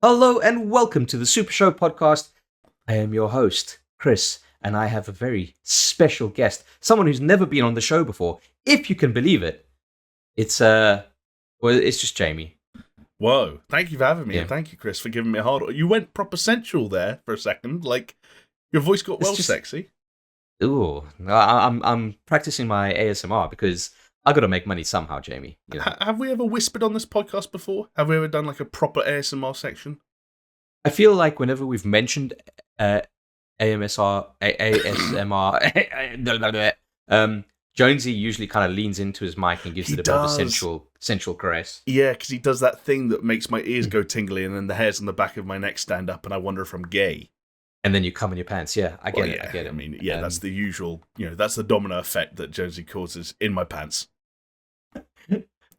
Hello and welcome to the SuperShow podcast. I am your host, Chris, and I have a very special guest, someone who's never been on the show before, if you can believe it. It's just Jamie. Whoa, thank you for having me, Yeah. and thank you, Chris, for giving me a hard... You went proper sensual there for a second, like, your voice got sexy. Ooh, I'm practicing my ASMR because I got to make money somehow, Jamie. You know? Have we ever whispered on this podcast before? Have we ever done, like, a proper ASMR section? I feel like whenever we've mentioned ASMR, Jonesy usually kind of leans into his mic and gives it a bit of a sensual caress. Yeah, because he does that thing that makes my ears go tingly and then the hairs on the back of my neck stand up and I wonder if I'm gay. And then you come in your pants. Yeah, I get it. I mean, yeah, that's the usual, that's the domino effect that Jonesy causes in my pants.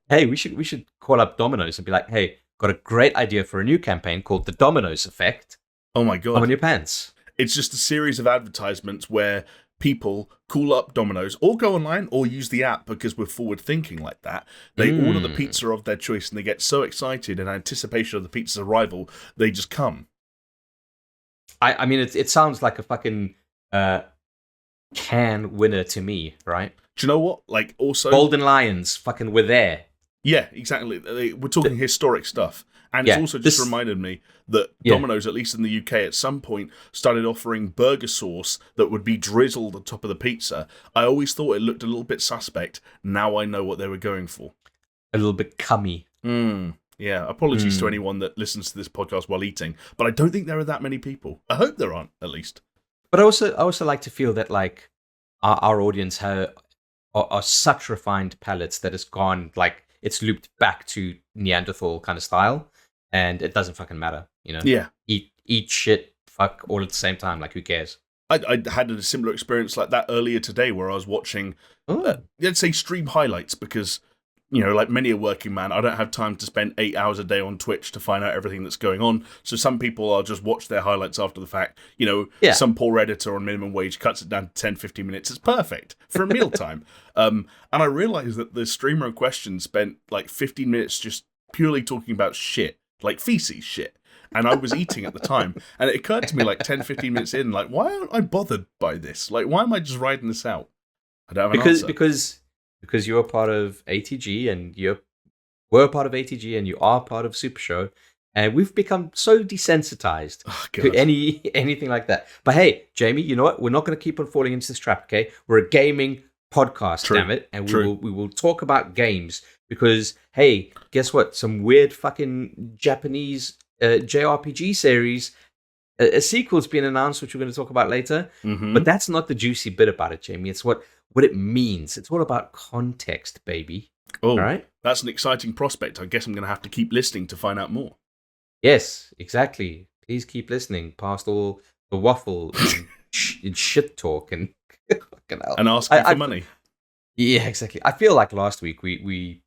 Hey, we should call up Domino's and be like, hey, got a great idea for a new campaign called the Domino's Effect. Oh my God. Come in your pants. It's just a series of advertisements where people call up Domino's or go online or use the app because we're forward thinking like that. They order the pizza of their choice and they get so excited in anticipation of the pizza's arrival, they just come. I mean, it sounds like a fucking can winner to me, right? Do you know what? Like, also... Golden Lions, fucking we're there. Yeah, exactly. We're talking historic stuff. And it's also just reminded me that Domino's, at least in the UK, at some point started offering burger sauce that would be drizzled on top of the pizza. I always thought it looked a little bit suspect. Now I know what they were going for. A little bit cummy. Yeah, apologies to anyone that listens to this podcast while eating, but I don't think there are that many people. I hope there aren't, at least. But I also like to feel that like our audience are such refined palates that it's gone, like, it's looped back to Neanderthal kind of style. And it doesn't fucking matter, you know? Yeah. Eat shit, fuck, all at the same time. Like, who cares? I had a similar experience like that earlier today where I was watching, let's say, stream highlights because, like many a working man, I don't have time to spend 8 hours a day on Twitch to find out everything that's going on. So some people will just watch their highlights after the fact. Some poor editor on minimum wage cuts it down to 10, 15 minutes. It's perfect for a mealtime. And I realized that the streamer in question spent like 15 minutes just purely talking about shit. Like feces shit. And I was eating at the time. And it occurred to me like 10, 15 minutes in, like, why aren't I bothered by this? Like, why am I just riding this out? I don't have an answer. Because you're part of ATG and we're part of ATG and you are part of SuperShow. And we've become so desensitized to anything like that. But hey, Jamie, you know what? We're not going to keep on falling into this trap, okay? We're a gaming podcast, damn it. And we will talk about games. Because, hey, guess what? Some weird fucking Japanese JRPG series, a sequel's been announced, which we're going to talk about later. But that's not the juicy bit about it, Jamie. It's what it means. It's all about context, baby. Oh, all right? That's an exciting prospect. I guess I'm going to have to keep listening to find out more. Yes, exactly. Please keep listening past all the waffle and shit talk and and asking for money. Yeah, exactly. I feel like last week we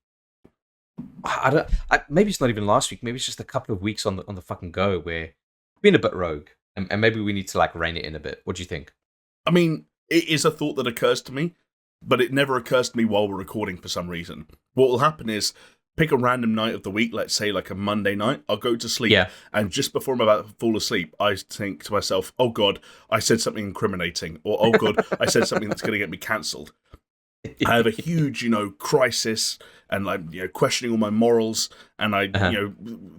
maybe it's not even last week. Maybe it's just a couple of weeks on the fucking go where we've been a bit rogue, and maybe we need to like rein it in a bit. What do you think? I mean, it is a thought that occurs to me, but it never occurs to me while we're recording for some reason. What will happen is pick a random night of the week, let's say like a Monday night. I'll go to sleep, and just before I'm about to fall asleep, I think to myself, "Oh God, I said something incriminating," or "Oh God, I said something that's going to get me cancelled." I have a huge, crisis and like, questioning all my morals. And I,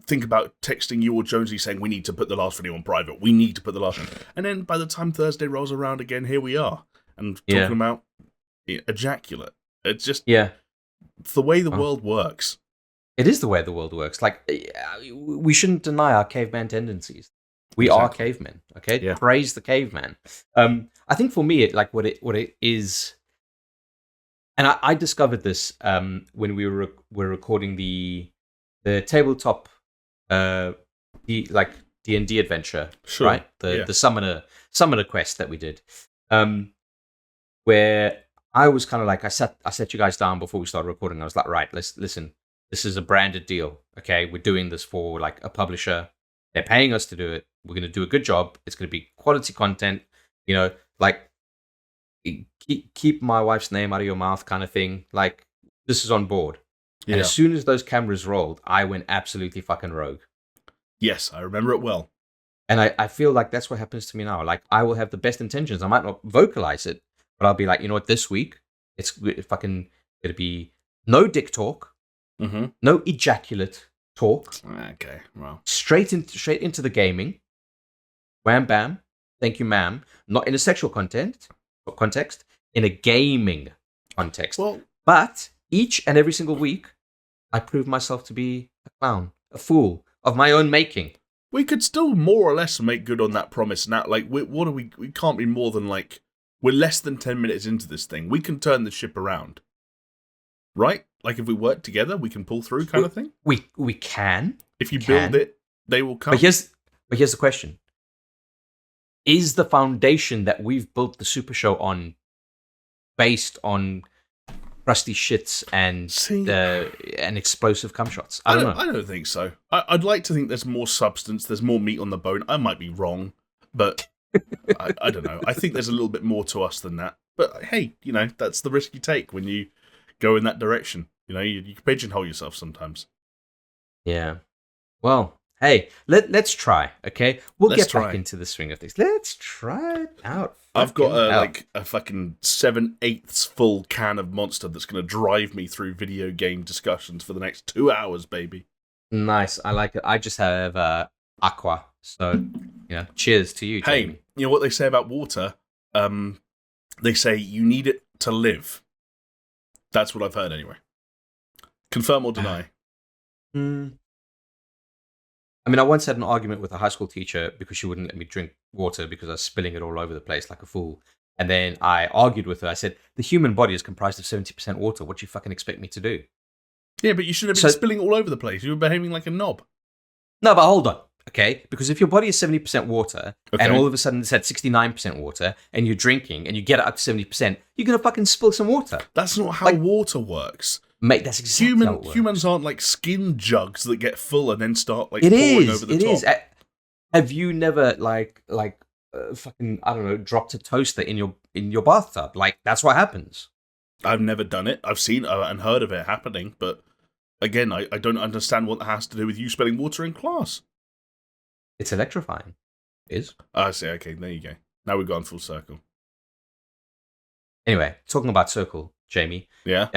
think about texting you or Jonesy saying, we need to put the last video on private. We need to put the last. And then by the time Thursday rolls around again, here we are. And talking about ejaculate. It's just it's the way the world works. It is the way the world works. Like, we shouldn't deny our caveman tendencies. We are cavemen, okay? Yeah. Praise the caveman. I think for me, what it is... And I discovered this when we were recording the tabletop the like D&D adventure, right? The summoner quest that we did, where I was kind of like I set you guys down before we started recording. I was like, right, let's listen. This is a branded deal, okay? We're doing this for like a publisher. They're paying us to do it. We're going to do a good job. It's going to be quality content, like. Keep my wife's name out of your mouth kind of thing. Like, this is on board. And as soon as those cameras rolled, I went absolutely fucking rogue. Yes, I remember it well. And I feel like that's what happens to me now. Like, I will have the best intentions. I might not vocalize it, but I'll be like, you know what, this week, it's fucking going to be no dick talk, no ejaculate talk. Okay, well. Straight into the gaming. Wham bam. Thank you, ma'am. Not in a sexual context, in a gaming context. Well, but each and every single week, I prove myself to be a clown, a fool of my own making. We could still more or less make good on that promise now. Like, we can't be more than like, we're less than 10 minutes into this thing. We can turn the ship around. Right? Like, if we work together, we can pull through kind of thing? We can. If you build it, they will come. But here's the question. Is the foundation that we've built the Super Show on based on crusty shits and explosive cum shots? I don't know. I don't think so. I'd like to think there's more substance, there's more meat on the bone. I might be wrong, but I don't know. I think there's a little bit more to us than that. But hey, you know, that's the risk you take when you go in that direction. You know, you pigeonhole yourself sometimes. Yeah. Well, hey, let's try, okay? Let's get back into the swing of things. Let's try it out. I've got a fucking 7/8 full can of Monster that's going to drive me through video game discussions for the next 2 hours, baby. Nice, I like it. I just have Aqua, so cheers to you, Jamie. Hey, you know what they say about water? They say you need it to live. That's what I've heard anyway. Confirm or deny? I mean, I once had an argument with a high school teacher because she wouldn't let me drink water because I was spilling it all over the place like a fool. And then I argued with her. I said, the human body is comprised of 70% water. What do you fucking expect me to do? Yeah, but you should have been spilling all over the place. You were behaving like a knob. No, but hold on. Okay, because if your body is 70% water, and all of a sudden it's at 69% water, and you're drinking, and you get it up to 70%, you're going to fucking spill some water. That's not how water works. Mate, that's exactly how it works. Humans aren't like skin jugs that get full and then start like pouring over the top. It is. Have you never fucking, I don't know, dropped a toaster in your bathtub? Like, that's what happens. I've never done it. I've seen and heard of it happening, but again, I don't understand what that has to do with you spilling water in class. It's electrifying. I see. Okay, there you go. Now we've gone full circle. Anyway, talking about circle, Jamie. Yeah.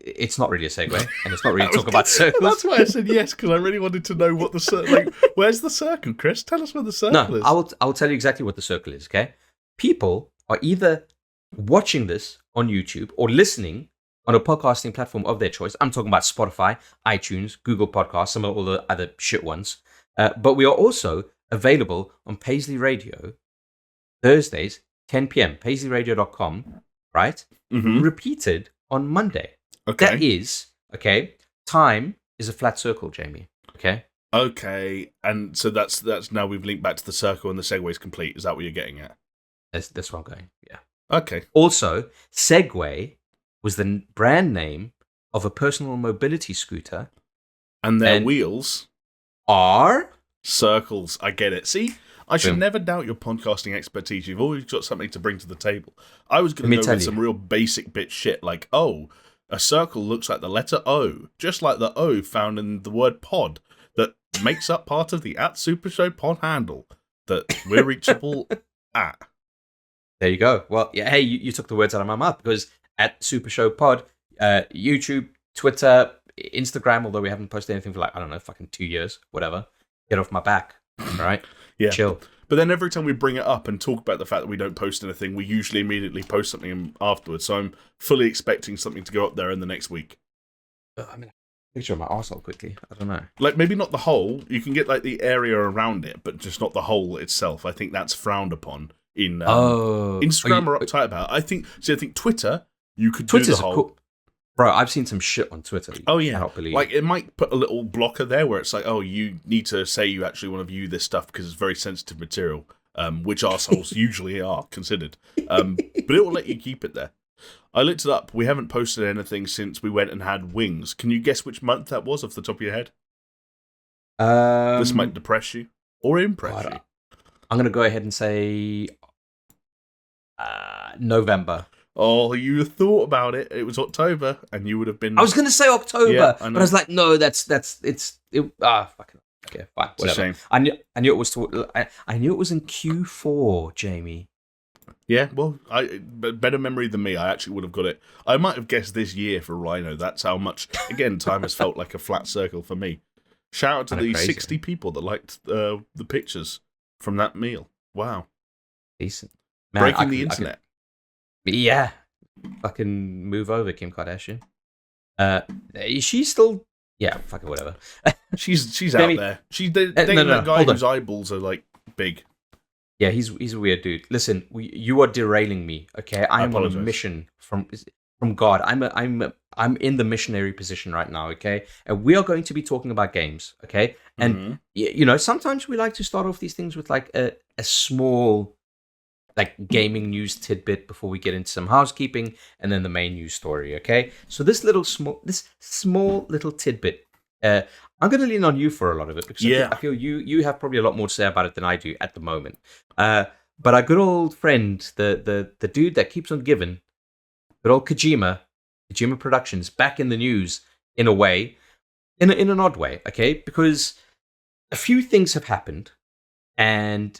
It's not really a segue, and it's not really talk about circles. That's why I said yes, because I really wanted to know what the circle. Where's the circle, Chris? Tell us where the circle is. I will tell you exactly what the circle is. Okay, people are either watching this on YouTube or listening on a podcasting platform of their choice. I'm talking about Spotify, iTunes, Google Podcasts, some of all the other shit ones. But we are also available on Paisley Radio Thursdays, 10 p.m. PaisleyRadio.com, right? Mm-hmm. Repeated on Monday. Okay. That is, time is a flat circle, Jamie. Okay? Okay. And so that's now we've linked back to the circle and the segue is complete. Is that what you're getting at? That's where I'm going, yeah. Okay. Also, Segway was the brand name of a personal mobility scooter. And their wheels are circles. I get it. See, I should never doubt your podcasting expertise. You've always got something to bring to the table. I was going to go with some real basic bit shit like, a circle looks like the letter O, just like the O found in the word pod that makes up part of the @SuperShow pod handle that we're reachable at. There you go. Well, yeah, hey, you took the words out of my mouth because @SuperShow pod, YouTube, Twitter, Instagram, although we haven't posted anything for like, I don't know, fucking 2 years, whatever. Get off my back. All right? Yeah. Chill. But then every time we bring it up and talk about the fact that we don't post anything, we usually immediately post something afterwards. So I'm fully expecting something to go up there in the next week. I mean, picture of my arsehole quickly. I don't know. Like, maybe not the hole. You can get like the area around it, but just not the hole itself. I think that's frowned upon in Instagram are uptight about it. I think Twitter, you could do the whole. Cool. Bro, I've seen some shit on Twitter. Oh, yeah. Like, it might put a little blocker there where it's like, you need to say you actually want to view this stuff because it's very sensitive material, which arseholes usually are considered. But it will let you keep it there. I looked it up. We haven't posted anything since we went and had wings. Can you guess which month that was off the top of your head? This might depress you or impress you. I'm going to go ahead and say November. Oh, you thought about it. It was October, and you would have been. I was going to say October, but I was like, no, fucking. Okay, fine, It's a shame. I knew it was. I knew it was in Q4, Jamie. Yeah, well, better memory than me. I actually would have got it. I might have guessed this year for Rhino. That's how much. Again, time has felt like a flat circle for me. Shout out to the 60 people that liked the pictures from that meal. Wow, decent. Man, breaking the internet. Yeah, fucking move over, Kim Kardashian. Is she still? Yeah, fucking whatever. she's out there. She's dating that guy whose eyeballs are like big. Yeah, he's a weird dude. Listen, you are derailing me. Okay, I am on a mission from God. I'm in the missionary position right now. Okay, and we are going to be talking about games. Okay, and you know, sometimes we like to start off these things with like a small, like, gaming news tidbit before we get into some housekeeping and then the main news story. Okay, so this small little tidbit. I'm going to lean on you for a lot of it because I feel you have probably a lot more to say about it than I do at the moment. But our good old friend, the dude that keeps on giving, good old Kojima Productions, back in the news in a way, in an odd way, okay? Because a few things have happened, and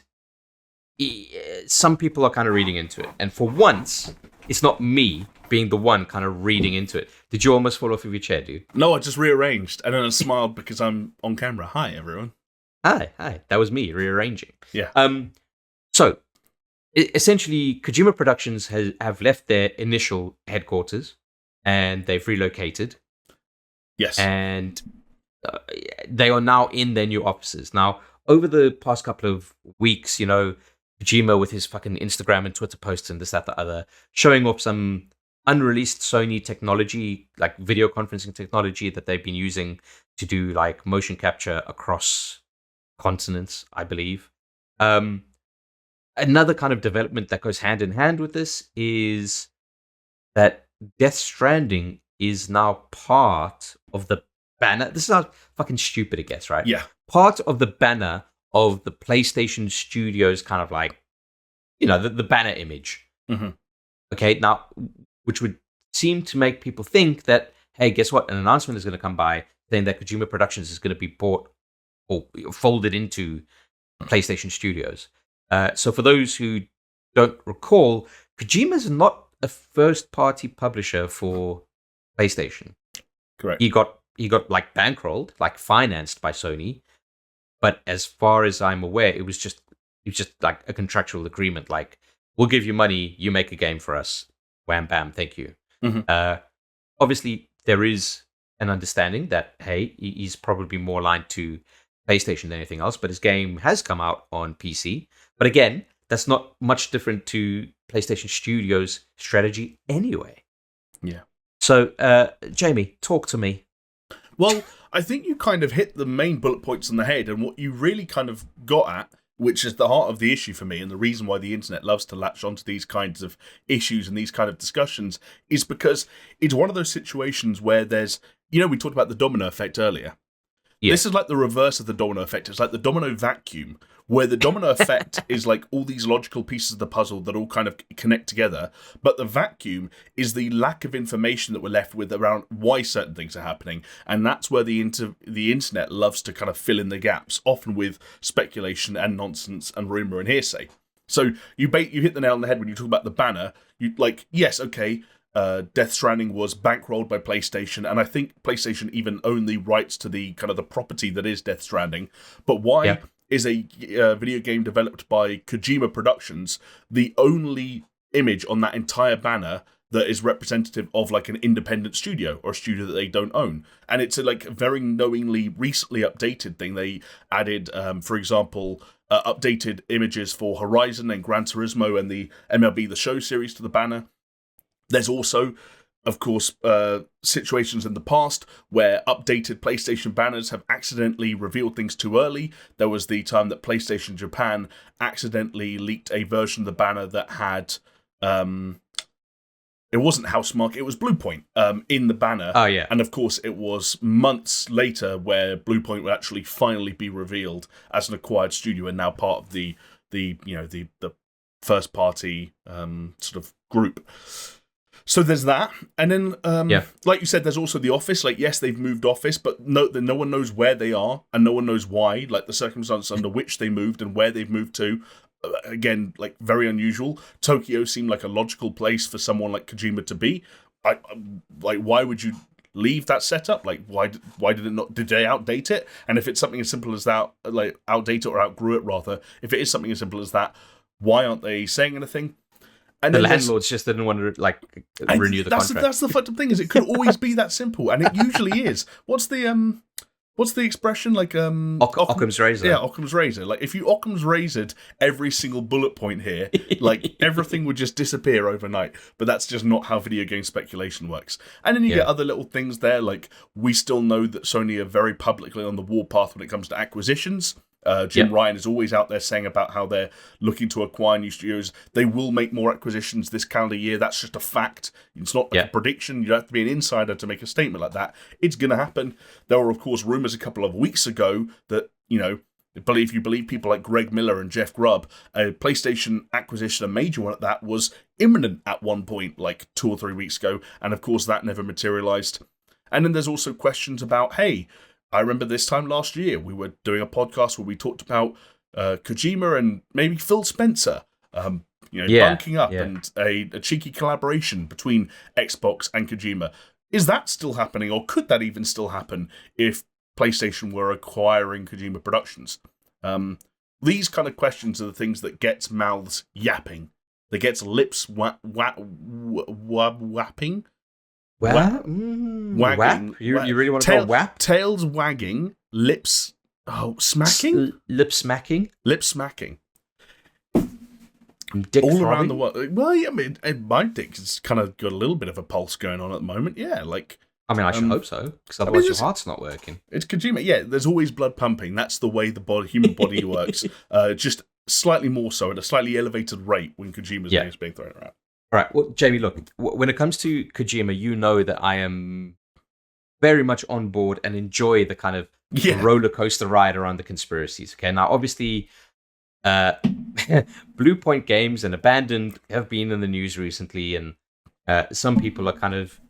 some people are kind of reading into it. And for once, it's not me being the one kind of reading into it. Did you almost fall off of your chair, dude? No, I just rearranged, and then I smiled because I'm on camera. Hi, everyone. Hi. That was me rearranging. Yeah. So, essentially, Kojima Productions have left their initial headquarters, and they've relocated. Yes. And they are now in their new offices. Now, over the past couple of weeks, you know, Kojima with his fucking Instagram and Twitter posts and this, that, the other, showing off some unreleased Sony technology, like video conferencing technology that they've been using to do like motion capture across continents, I believe. Another kind of development that goes hand in hand with this is that Death Stranding is now part of the banner. This is how fucking stupid it gets, right? Yeah. Part of the banner of the PlayStation Studios, kind of like, you know, the banner image. Mm-hmm. Okay, now, which would seem to make people think that, hey, guess what? An announcement is going to come by saying that Kojima Productions is going to be bought or folded into PlayStation Studios. So for those who don't recall, Kojima's not a first-party publisher for PlayStation. Correct. He got like bankrolled, like financed by Sony. But as far as I'm aware, it was just like a contractual agreement. Like, we'll give you money, you make a game for us. Wham, bam, thank you. Mm-hmm. Obviously, there is an understanding that, hey, he's probably more aligned to PlayStation than anything else, but his game has come out on PC. But again, that's not much different to PlayStation Studios' strategy anyway. Yeah. So, Jamie, talk to me. Well, I think you kind of hit the main bullet points on the head, and what you really kind of got at, which is the heart of the issue for me, and the reason why the internet loves to latch onto these kinds of issues and these kind of discussions, is because it's one of those situations where there's, you know, we talked about the domino effect earlier. Yeah. This is like the reverse of the domino effect. It's like the domino vacuum, where the domino effect is like all these logical pieces of the puzzle that all kind of connect together. But the vacuum is the lack of information that we're left with around why certain things are happening. And that's where the internet loves to kind of fill in the gaps, often with speculation and nonsense and rumor and hearsay. So you hit the nail on the head when you talk about the banner. You like, yes, okay, Death Stranding was bankrolled by PlayStation, and I think PlayStation even owned the rights to the kind of the property that is Death Stranding. But why is a video game developed by Kojima Productions the only image on that entire banner that is representative of like an independent studio or a studio that they don't own? And it's a like very knowingly recently updated thing. They added, for example, updated images for Horizon and Gran Turismo and the MLB The Show series to the banner. There's also, of course, situations in the past where updated PlayStation banners have accidentally revealed things too early. There was the time that PlayStation Japan accidentally leaked a version of the banner that had, it wasn't Housemarque, it was Bluepoint in the banner. Oh, yeah. And of course, it was months later where Bluepoint would actually finally be revealed as an acquired studio and now part of the first party sort of group. So there's that, and then, like you said, there's also the office. Like, yes, they've moved office, but no one knows where they are, and no one knows why. Like the circumstances under which they moved and where they've moved to. Again, like very unusual. Tokyo seemed like a logical place for someone like Kojima to be. Like, why would you leave that setup? Like, why did it not? Did they outdate it? And if it's something as simple as that, like outdate it or outgrew it rather, if it is something as simple as that, why aren't they saying anything? And the landlords just didn't want to renew the contract. That's the fucked up thing, is it could always be that simple, and it usually is. What's the expression? Like Occam's razor. Yeah, Occam's razor. Like if you Occam's razored every single bullet point here, like everything would just disappear overnight. But that's just not how video game speculation works. And then you get other little things there, like we still know that Sony are very publicly on the warpath when it comes to acquisitions. Jim Ryan is always out there saying about how they're looking to acquire new studios. They will make more acquisitions this calendar year. That's just a fact. It's not like a prediction. You don't have to be an insider to make a statement like that. It's going to happen. There were, of course, rumors a couple of weeks ago that, if you believe people like Greg Miller and Jeff Grubb, a PlayStation acquisition, a major one at that, was imminent at one point, like 2 or 3 weeks ago. And, of course, that never materialized. And then there's also questions about, hey, I remember this time last year, we were doing a podcast where we talked about Kojima and maybe Phil Spencer, bunking up and a cheeky collaboration between Xbox and Kojima. Is that still happening, or could that even still happen if PlayStation were acquiring Kojima Productions? These kind of questions are the things that gets mouths yapping, that gets lips wapping. Wagging. You really want to call whap? Tails wagging, lips smacking? Lip smacking? Lip smacking. Dick all throbbing? Around the world. Well, yeah, I mean, my dick's kind of got a little bit of a pulse going on at the moment. Yeah, like... I mean, I should hope so, because otherwise your heart's not working. It's Kojima. Yeah, there's always blood pumping. That's the way the human body works. Just slightly more so, at a slightly elevated rate when Kojima's name is being thrown around. All right, well, Jamie, look, when it comes to Kojima, you know that I am very much on board and enjoy the kind of roller coaster ride around the conspiracies. Okay, now obviously, Blue Point Games and Abandoned have been in the news recently, and some people are kind of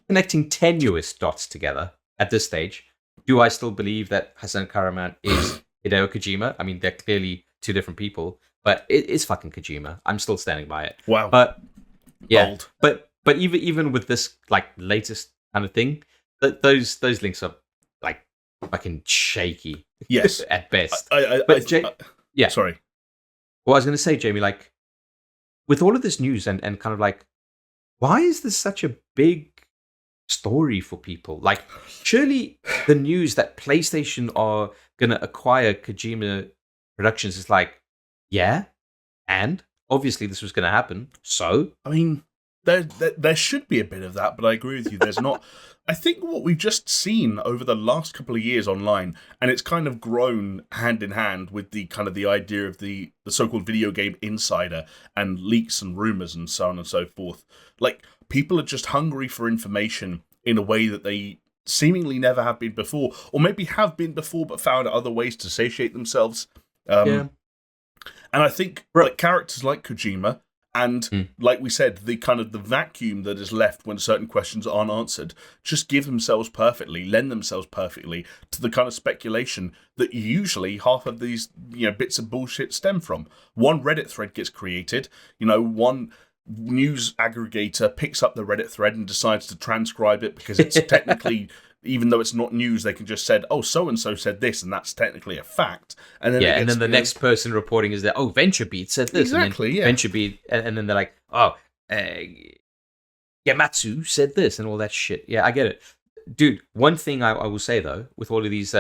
connecting tenuous dots together at this stage. Do I still believe that Hasan Karaman is Hideo Kojima? I mean, they're clearly two different people, but it's fucking Kojima. I'm still standing by it. Wow. But yeah, bold. But even with this like latest kind of thing, those links are like fucking shaky. Yes, at best. Yeah. Sorry. Well, I was going to say, Jamie, like with all of this news and kind of like, why is this such a big story for people? Like, surely the news that PlayStation are going to acquire Kojima Productions is like, yeah, and obviously this was going to happen. So, I mean, there should be a bit of that, but I agree with you. There's not. I think what we've just seen over the last couple of years online, and it's kind of grown hand in hand with the kind of the idea of the so-called video game insider and leaks and rumors and so on and so forth. Like, people are just hungry for information in a way that they seemingly never have been before, or maybe have been before but found other ways to satiate themselves. And I think like characters like Kojima and, like we said, the kind of the vacuum that is left when certain questions aren't answered just give themselves perfectly, lend themselves perfectly to the kind of speculation that usually half of these bits of bullshit stem from. One Reddit thread gets created, one news aggregator picks up the Reddit thread and decides to transcribe it because it's technically, even though it's not news, they can just said, oh, so-and-so said this, and that's technically a fact. And then and then the next person reporting is that, oh, VentureBeat said this. Exactly, and then VentureBeat, and then they're like, oh, Yamatsu said this, and all that shit. Yeah, I get it. Dude, one thing I will say, though, with all of these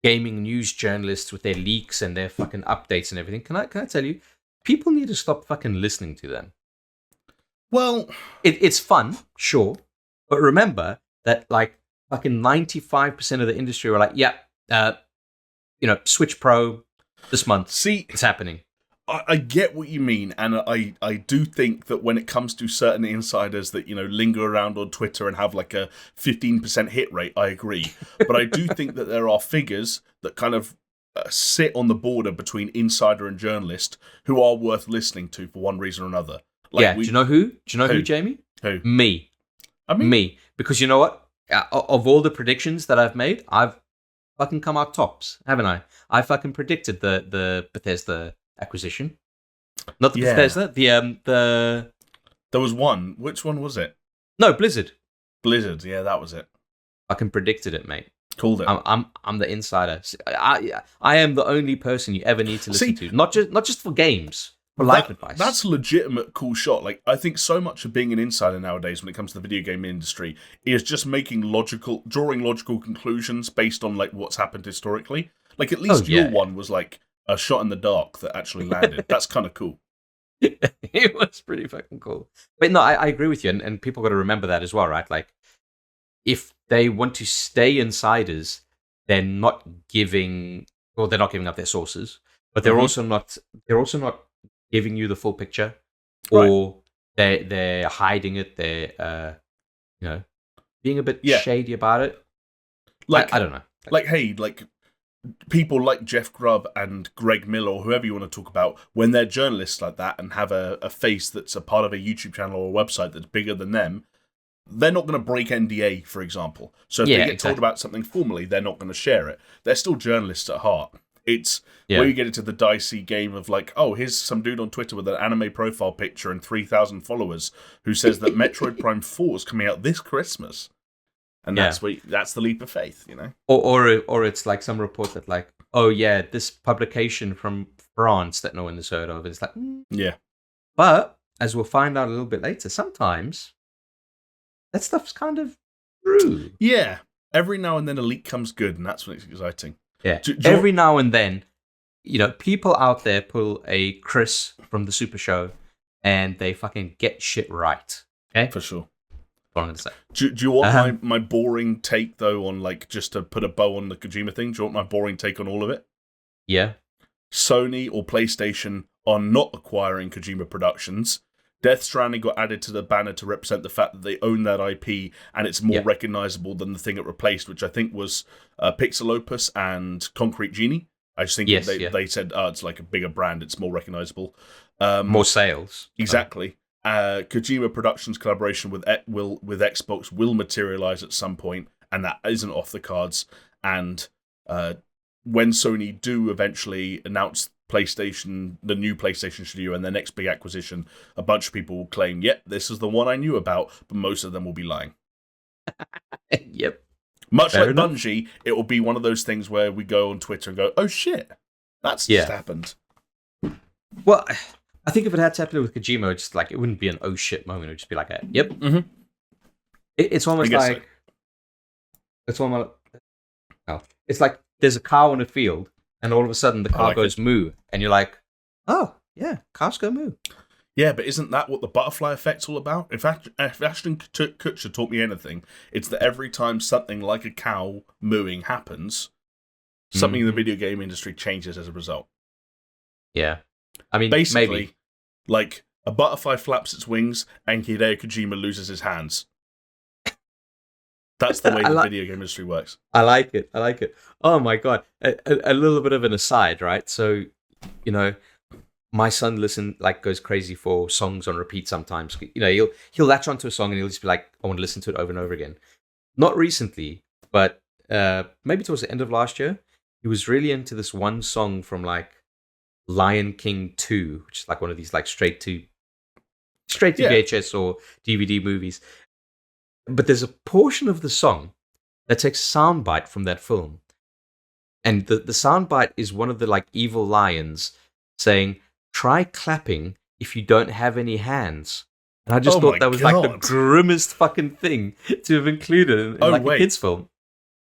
gaming news journalists with their leaks and their fucking updates and everything, can I tell you, people need to stop fucking listening to them. Well, it's fun, sure. But remember that, like, fucking 95% of the industry were like, Switch Pro this month. See, it's happening. I get what you mean, and I do think that when it comes to certain insiders that, linger around on Twitter and have like a 15% hit rate, I agree. But I do think that there are figures that kind of sit on the border between insider and journalist who are worth listening to for one reason or another. Like, do you know who? Do you know who, Jamie? Who? Me. Me. Because you know what? Of all the predictions that I've made, I've fucking come out tops, haven't I? I fucking predicted the Bethesda acquisition. Not the Bethesda, the... There was one. Which one was it? No, Blizzard. Blizzard, yeah, that was it. Fucking predicted it, mate. Called it. I'm the insider. I am the only person you ever need to listen to. Not just for games, for life advice. That's a legitimate cool shot. Like, I think so much of being an insider nowadays when it comes to the video game industry is just drawing logical conclusions based on like what's happened historically. Like, at least your one was like a shot in the dark that actually landed. That's kind of cool. It was pretty fucking cool. But no, I agree with you, and people got to remember that as well, right? Like, if they want to stay insiders, they're not giving up their sources, but they're also not giving you the full picture, or they're hiding it. They're being a bit shady about it. Like, I don't know. Like, hey, like, people like Jeff Grubb and Greg Miller, or whoever you want to talk about, when they're journalists like that and have a face that's a part of a YouTube channel or a website that's bigger than them, they're not going to break NDA, for example. So if they get told about something formally, they're not going to share it. They're still journalists at heart. It's where you get into the dicey game of like, oh, here's some dude on Twitter with an anime profile picture and 3,000 followers who says that Metroid Prime 4 is coming out this Christmas. And that's the leap of faith, you know? Or it's like some report that like, oh yeah, this publication from France that no one has heard of. It's like, yeah. But as we'll find out a little bit later, sometimes that stuff's kind of true. Yeah. Every now and then a leak comes good, and that's when it's exciting. Yeah. Every now and then, people out there pull a Chris from the SuperShow and they fucking get shit right. Okay? For sure. What I'm going to say. Do you want my boring take, though, on, like, just to put a bow on the Kojima thing? Do you want my boring take on all of it? Yeah. Sony or PlayStation are not acquiring Kojima Productions. Death Stranding got added to the banner to represent the fact that they own that IP and it's more recognizable than the thing it replaced, which I think was Pixel Opus and Concrete Genie. I just think they said, it's like a bigger brand, it's more recognizable. More sales. Exactly. Kojima Productions collaboration with Xbox will materialize at some point, and that isn't off the cards. And when Sony do eventually announce PlayStation, the new PlayStation studio, and their next big acquisition, a bunch of people will claim, yep, this is the one I knew about, but most of them will be lying. Yep. Much like Bungie, it will be one of those things where we go on Twitter and go, oh shit, that's just happened. Well, I think if it had to happen with Kojima, it's like, it wouldn't be an oh shit moment. It would just be like, yep. Mm-hmm. It's almost like, it's like there's a cow in a field, and all of a sudden the car goes moo, and you're like, oh, yeah, cars go moo. Yeah, but isn't that what the butterfly effect's all about? If Ashton Kutcher taught me anything, it's that every time something like a cow mooing happens, something in the video game industry changes as a result. Yeah. I mean, basically, maybe. Like, a butterfly flaps its wings and Hideo Kojima loses his hands. That's the way the video game industry works. I like it. Oh my god. A little bit of an aside, right? So, my son goes crazy for songs on repeat sometimes. He'll latch onto a song and he'll just be like, I want to listen to it over and over again. Not recently, but maybe towards the end of last year, he was really into this one song from like Lion King 2, which is like one of these like straight to VHS or DVD movies. But there's a portion of the song that takes a soundbite from that film. And the soundbite is one of the like evil lions saying, try clapping if you don't have any hands. And I just thought that was like the grimmest fucking thing to have included in like a kid's film.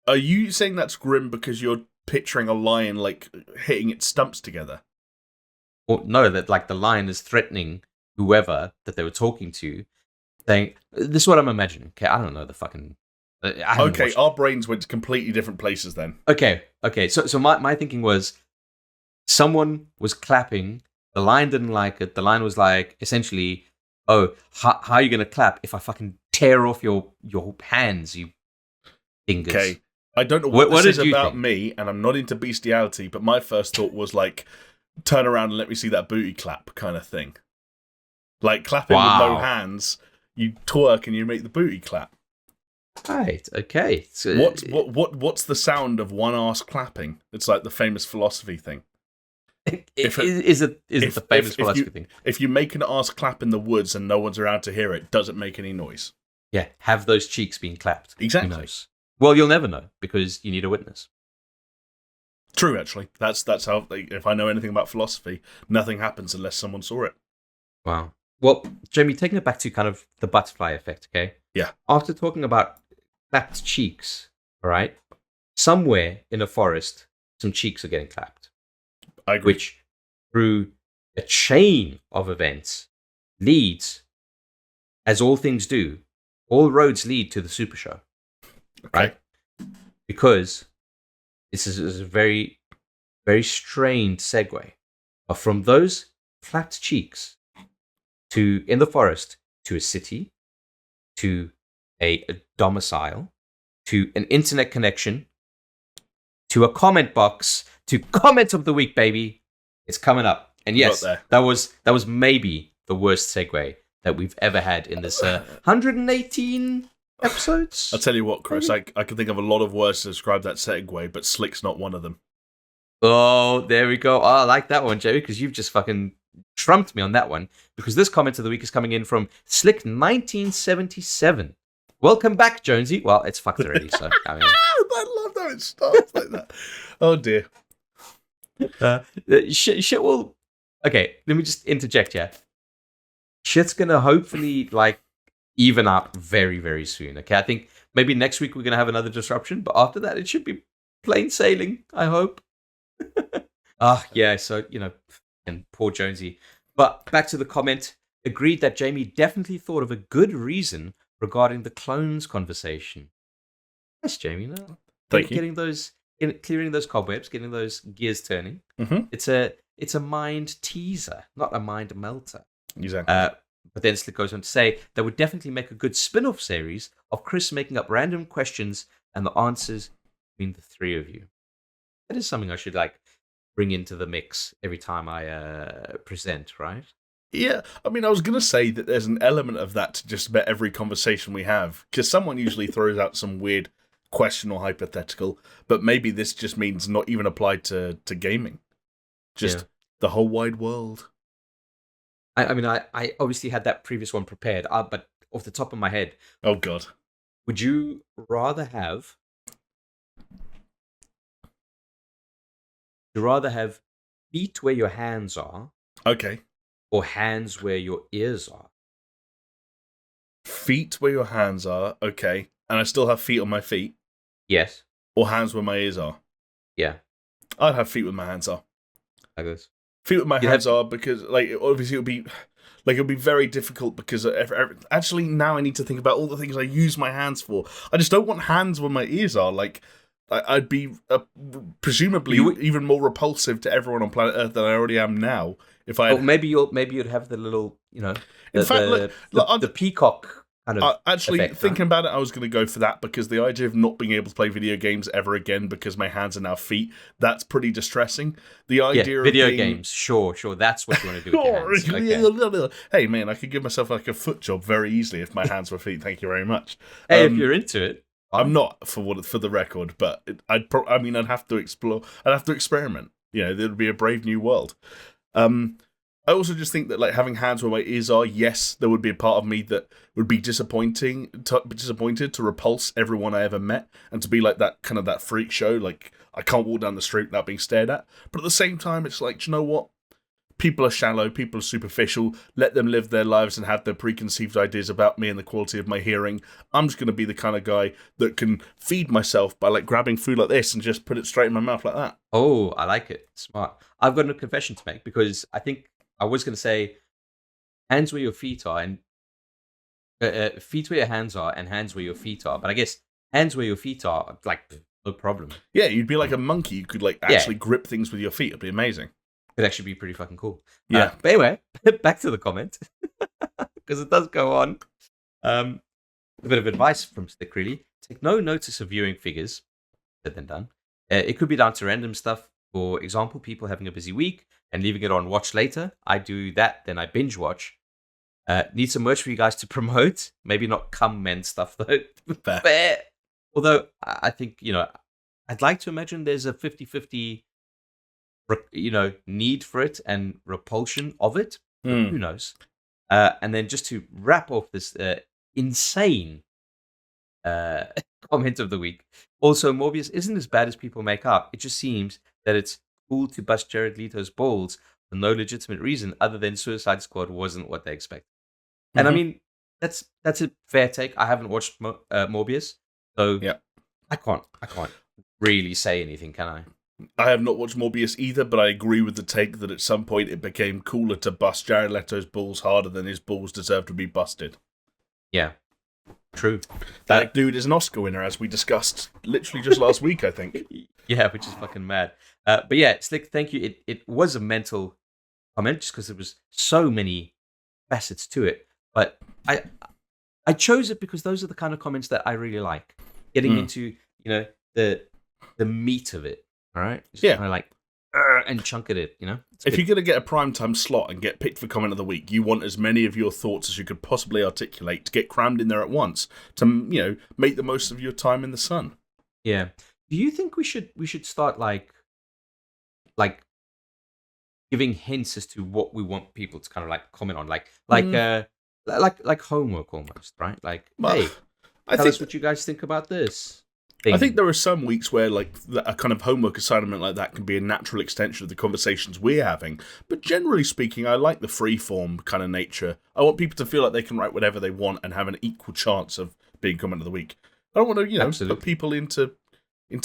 Are you saying that's grim because you're picturing a lion like hitting its stumps together? Or no, that like the lion is threatening whoever that they were talking to, saying, this is what I'm imagining. Okay, I don't know the fucking... Okay, our brains went to completely different places then. Okay. So my thinking was, someone was clapping, the lion didn't like it, the lion was like, essentially, oh, how are you going to clap if I fucking tear off your hands, you fingers? Okay, I don't know what this is about me, and I'm not into bestiality, but my first thought was like, turn around and let me see that booty clap kind of thing. Like clapping with no hands, you twerk and you make the booty clap. Right. Okay. So, what's the sound of one arse clapping? It's like the famous philosophy thing. Is it the famous philosophy thing? If you make an arse clap in the woods and no one's around to hear it, does it make any noise? Yeah. Have those cheeks being clapped? Exactly. Who knows? Well, you'll never know because you need a witness. True, actually. That's how. If I know anything about philosophy, nothing happens unless someone saw it. Wow. Well, Jamie, taking it back to kind of the butterfly effect, okay? Yeah. After talking about clapped cheeks, all right? Somewhere in a forest, some cheeks are getting clapped. I agree. Which, through a chain of events, leads, as all things do, all roads lead to the SuperShow. Okay. Right? Because this is a very, very strained segue. But from those clapped cheeks to in the forest to a city, to a domicile, to an internet connection, to a comment box, to comment of the week, baby. It's coming up. And yes, that was maybe the worst segue that we've ever had in this 118 episodes. I'll tell you what, Chris, I can think of a lot of words to describe that segue, but slick's not one of them. Oh, there we go. Oh, I like that one, Joey, because you've just fucking trumped me on that one. Because this comment of the week is coming in from Slick1977. Welcome back, Jonesy. Well, it's fucked already, so I mean... I love how it starts like that. Oh, dear. Shit will... Okay, let me just interject here. Shit's gonna hopefully, like, even out very, very soon, okay? I think maybe next week we're gonna have another disruption, but after that it should be plain sailing, I hope. Yeah, so, you know, and poor Jonesy. But back to the comment. Agreed that Jamie definitely thought of a good reason regarding the clones conversation. Yes, Jamie. No, Thank you. Clearing those cobwebs, getting those gears turning. Mm-hmm. It's a mind teaser, not a mind melter. Exactly. But then Slick goes on to say that would definitely make a good spin-off series of Chris making up random questions and the answers between the three of you. That is something I should like bring into the mix every time I present, right? Yeah, I mean, I was going to say that there's an element of that to just about every conversation we have, because someone usually throws out some weird question or hypothetical, but maybe this just means not even applied to gaming. Just the whole wide world. I mean, I obviously had that previous one prepared, but off the top of my head... Oh, God. Would you rather have... feet where your hands are... Okay. Or hands where your ears are? Feet where your hands are, okay. And I still have feet on my feet? Yes. Or hands where my ears are? Yeah. I'd have feet where my hands are. Like this. Feet where my hands are because, like, obviously it would be very difficult because actually now I need to think about all the things I use my hands for. I just don't want hands where my ears are. Like, I'd be presumably even more repulsive to everyone on planet Earth than I already am now. If I maybe you'd have the little, you know, the peacock kind of actually effect, thinking about it, I was going to go for that because the idea of not being able to play video games ever again because my hands are now feet, that's pretty distressing. The idea of video games, sure, that's what you want to do with your hands. Okay. Hey man, I could give myself like a foot job very easily if my hands were feet. Thank you very much. Hey, if you're into it. I'm not for the record, but I'd have to explore. I'd have to experiment. You know, there'd be a brave new world. I also just think that like having hands where my ears are, yes, there would be a part of me that would be disappointed to repulse everyone I ever met, and to be like that freak show. Like I can't walk down the street without being stared at. But at the same time, it's like, do you know what? People are shallow, people are superficial, let them live their lives and have their preconceived ideas about me and the quality of my hearing. I'm just going to be the kind of guy that can feed myself by like grabbing food like this and just put it straight in my mouth like that. Oh, I like it. Smart. I've got a confession to make because I think I was going to say hands where your feet are and feet where your hands are and hands where your feet are. But I guess hands where your feet are, like, no problem. Yeah, you'd be like a monkey. You could like actually grip things with your feet. It'd be amazing. It'd actually be pretty fucking cool. Yeah. But anyway, back to the comment, because it does go on. A bit of advice from Stick, really. Take no notice of viewing figures. Said then done. It could be down to random stuff. For example, people having a busy week and leaving it on watch later. I do that, then I binge watch. Need some merch for you guys to promote. Maybe not cum men stuff though. Fair. But, although I think, I'd like to imagine there's a 50-50, need for it and repulsion of it. Who knows? And then just to wrap off this insane comment of the week. Also, Morbius isn't as bad as people make out. It just seems that it's cool to bust Jared Leto's balls for no legitimate reason other than Suicide Squad wasn't what they expected. And I mean, that's a fair take. I haven't watched Morbius, so I can't really say anything, can I? I have not watched Morbius either, but I agree with the take that at some point it became cooler to bust Jared Leto's balls harder than his balls deserve to be busted. Yeah, true. That dude is an Oscar winner, as we discussed literally just last week, I think. Yeah, which is fucking mad. But yeah, Slick, thank you. It was a mental comment just because there was so many facets to it. But I chose it because those are the kind of comments that I really like. Getting into, the meat of it. All right? Just kind of like, and chunk at it, If you're going to get a primetime slot and get picked for comment of the week, you want as many of your thoughts as you could possibly articulate to get crammed in there at once to, make the most of your time in the sun. Yeah. Do you think we should start like giving hints as to what we want people to kind of like comment on, like homework almost, right? Like, hey, tell us what you guys think about this thing. I think there are some weeks where like a kind of homework assignment like that can be a natural extension of the conversations we're having. But generally speaking, I like the free-form kind of nature. I want people to feel like they can write whatever they want and have an equal chance of being comment of the week. I don't want to, put people into, I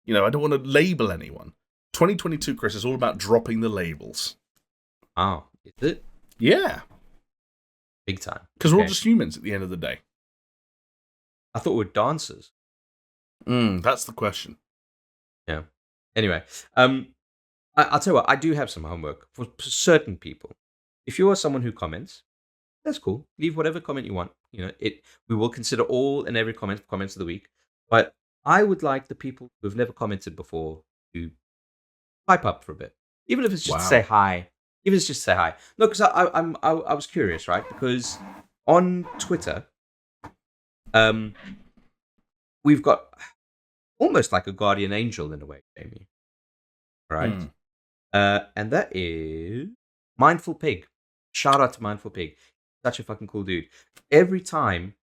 don't want to label anyone. 2022, Chris, is all about dropping the labels. Oh, is it? Yeah. Big time. Because we're all just humans at the end of the day. I thought we were dancers. That's the question. Yeah. Anyway, I'll tell you what, I do have some homework for certain people. If you are someone who comments, that's cool. Leave whatever comment you want. We will consider all and every comments of the week. But I would like the people who've never commented before to pipe up for a bit, even if it's just to say hi. Even if it's just to say hi. No, because I was curious, right? Because on Twitter, we've got almost like a guardian angel in a way, Jamie. Right? And that is Mindful Pig. Shout out to Mindful Pig. Such a fucking cool dude. Every time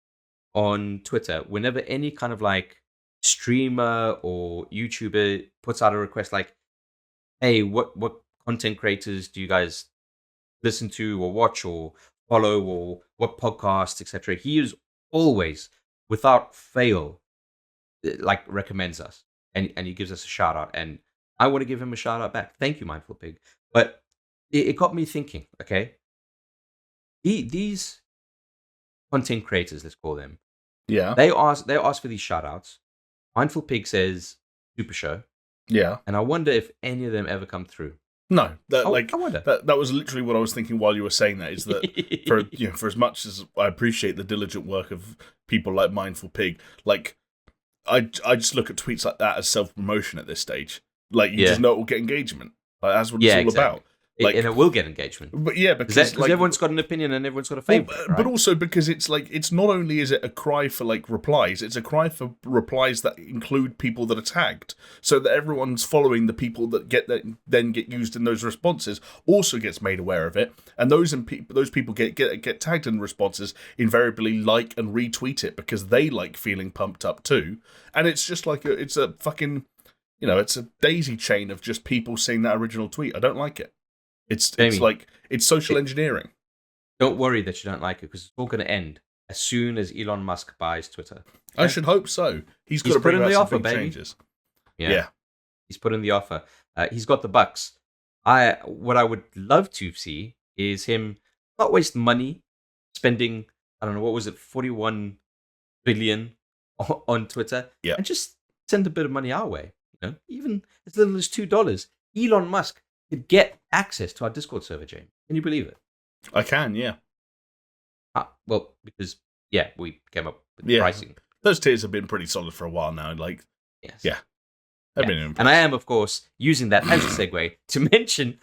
on Twitter, whenever any kind of like streamer or YouTuber puts out a request like, hey, what content creators do you guys listen to or watch or follow or what podcasts, etc., he is always, without fail, like recommends us and he gives us a shout out, and I want to give him a shout out back. Thank you, Mindful Pig. But it got me thinking. Okay, these content creators, let's call them, they ask for these shout outs. Mindful Pig says SuperShow, and I wonder if any of them ever come through. No, I wonder. That was literally what I was thinking while you were saying that. Is that for as much as I appreciate the diligent work of people like Mindful Pig, like I just look at tweets like that as self-promotion at this stage. Like you just know it will get engagement. Like that's what it's all about. Like, and it will get engagement. But yeah, because everyone's got an opinion and everyone's got a favorite. Right? But also because it's like, it's not only is it a cry for like replies, it's a cry for replies that include people that are tagged, so that everyone's following the people that then get used in those responses also gets made aware of it, and those people get tagged in responses invariably like and retweet it because they like feeling pumped up too, and it's just like it's a fucking it's a daisy chain of just people seeing that original tweet. I don't like it. It's social engineering. Don't worry that you don't like it, because it's all going to end as soon as Elon Musk buys Twitter. Okay? I should hope so. He's got to bring about some big changes. Yeah. He's put in the offer. He's got the bucks. What I would love to see is him not waste money spending, I don't know, what was it, 41 billion on Twitter, and just send a bit of money our way. Even as little as $2. Elon Musk could get access to our Discord server, James. Can you believe it? I can, yeah. Well, because, we came up with the pricing. Those tiers have been pretty solid for a while now. Like, They've been and I am, of course, using that as a segue to mention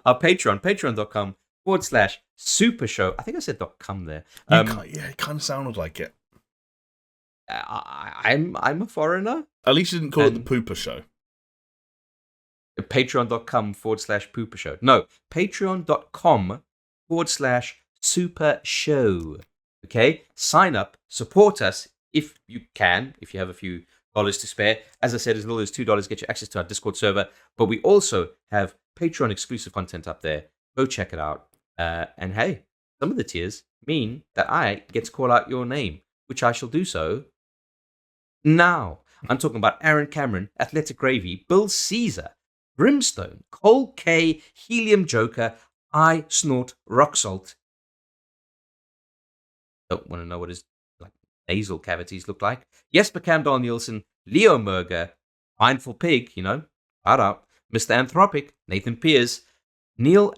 our Patreon, patreon.com/ patreon.com/SuperShow. I think I said .com there. Yeah, it kind of sounded like it. I'm a foreigner. At least you didn't call it the Pooper Show. Patreon.com/PooperShow. No, patreon.com/SuperShow. Okay? Sign up, support us if you can, if you have a few dollars to spare. As I said, as little as $2 get you access to our Discord server, but we also have Patreon exclusive content up there. Go check it out. And hey, some of the tiers mean that I get to call out your name, which I shall do so now. I'm talking about Aaron Cameron, Athletic Gravy, Bill Caesar, Brimstone, Cole K, Helium Joker, I Snort Rock Salt. Don't want to know what his nasal cavities look like. Jesper Camdal Nielsen, Leo Merger, Mindful Pig, shout out, Mr. Anthropic, Nathan Pierce, Neil,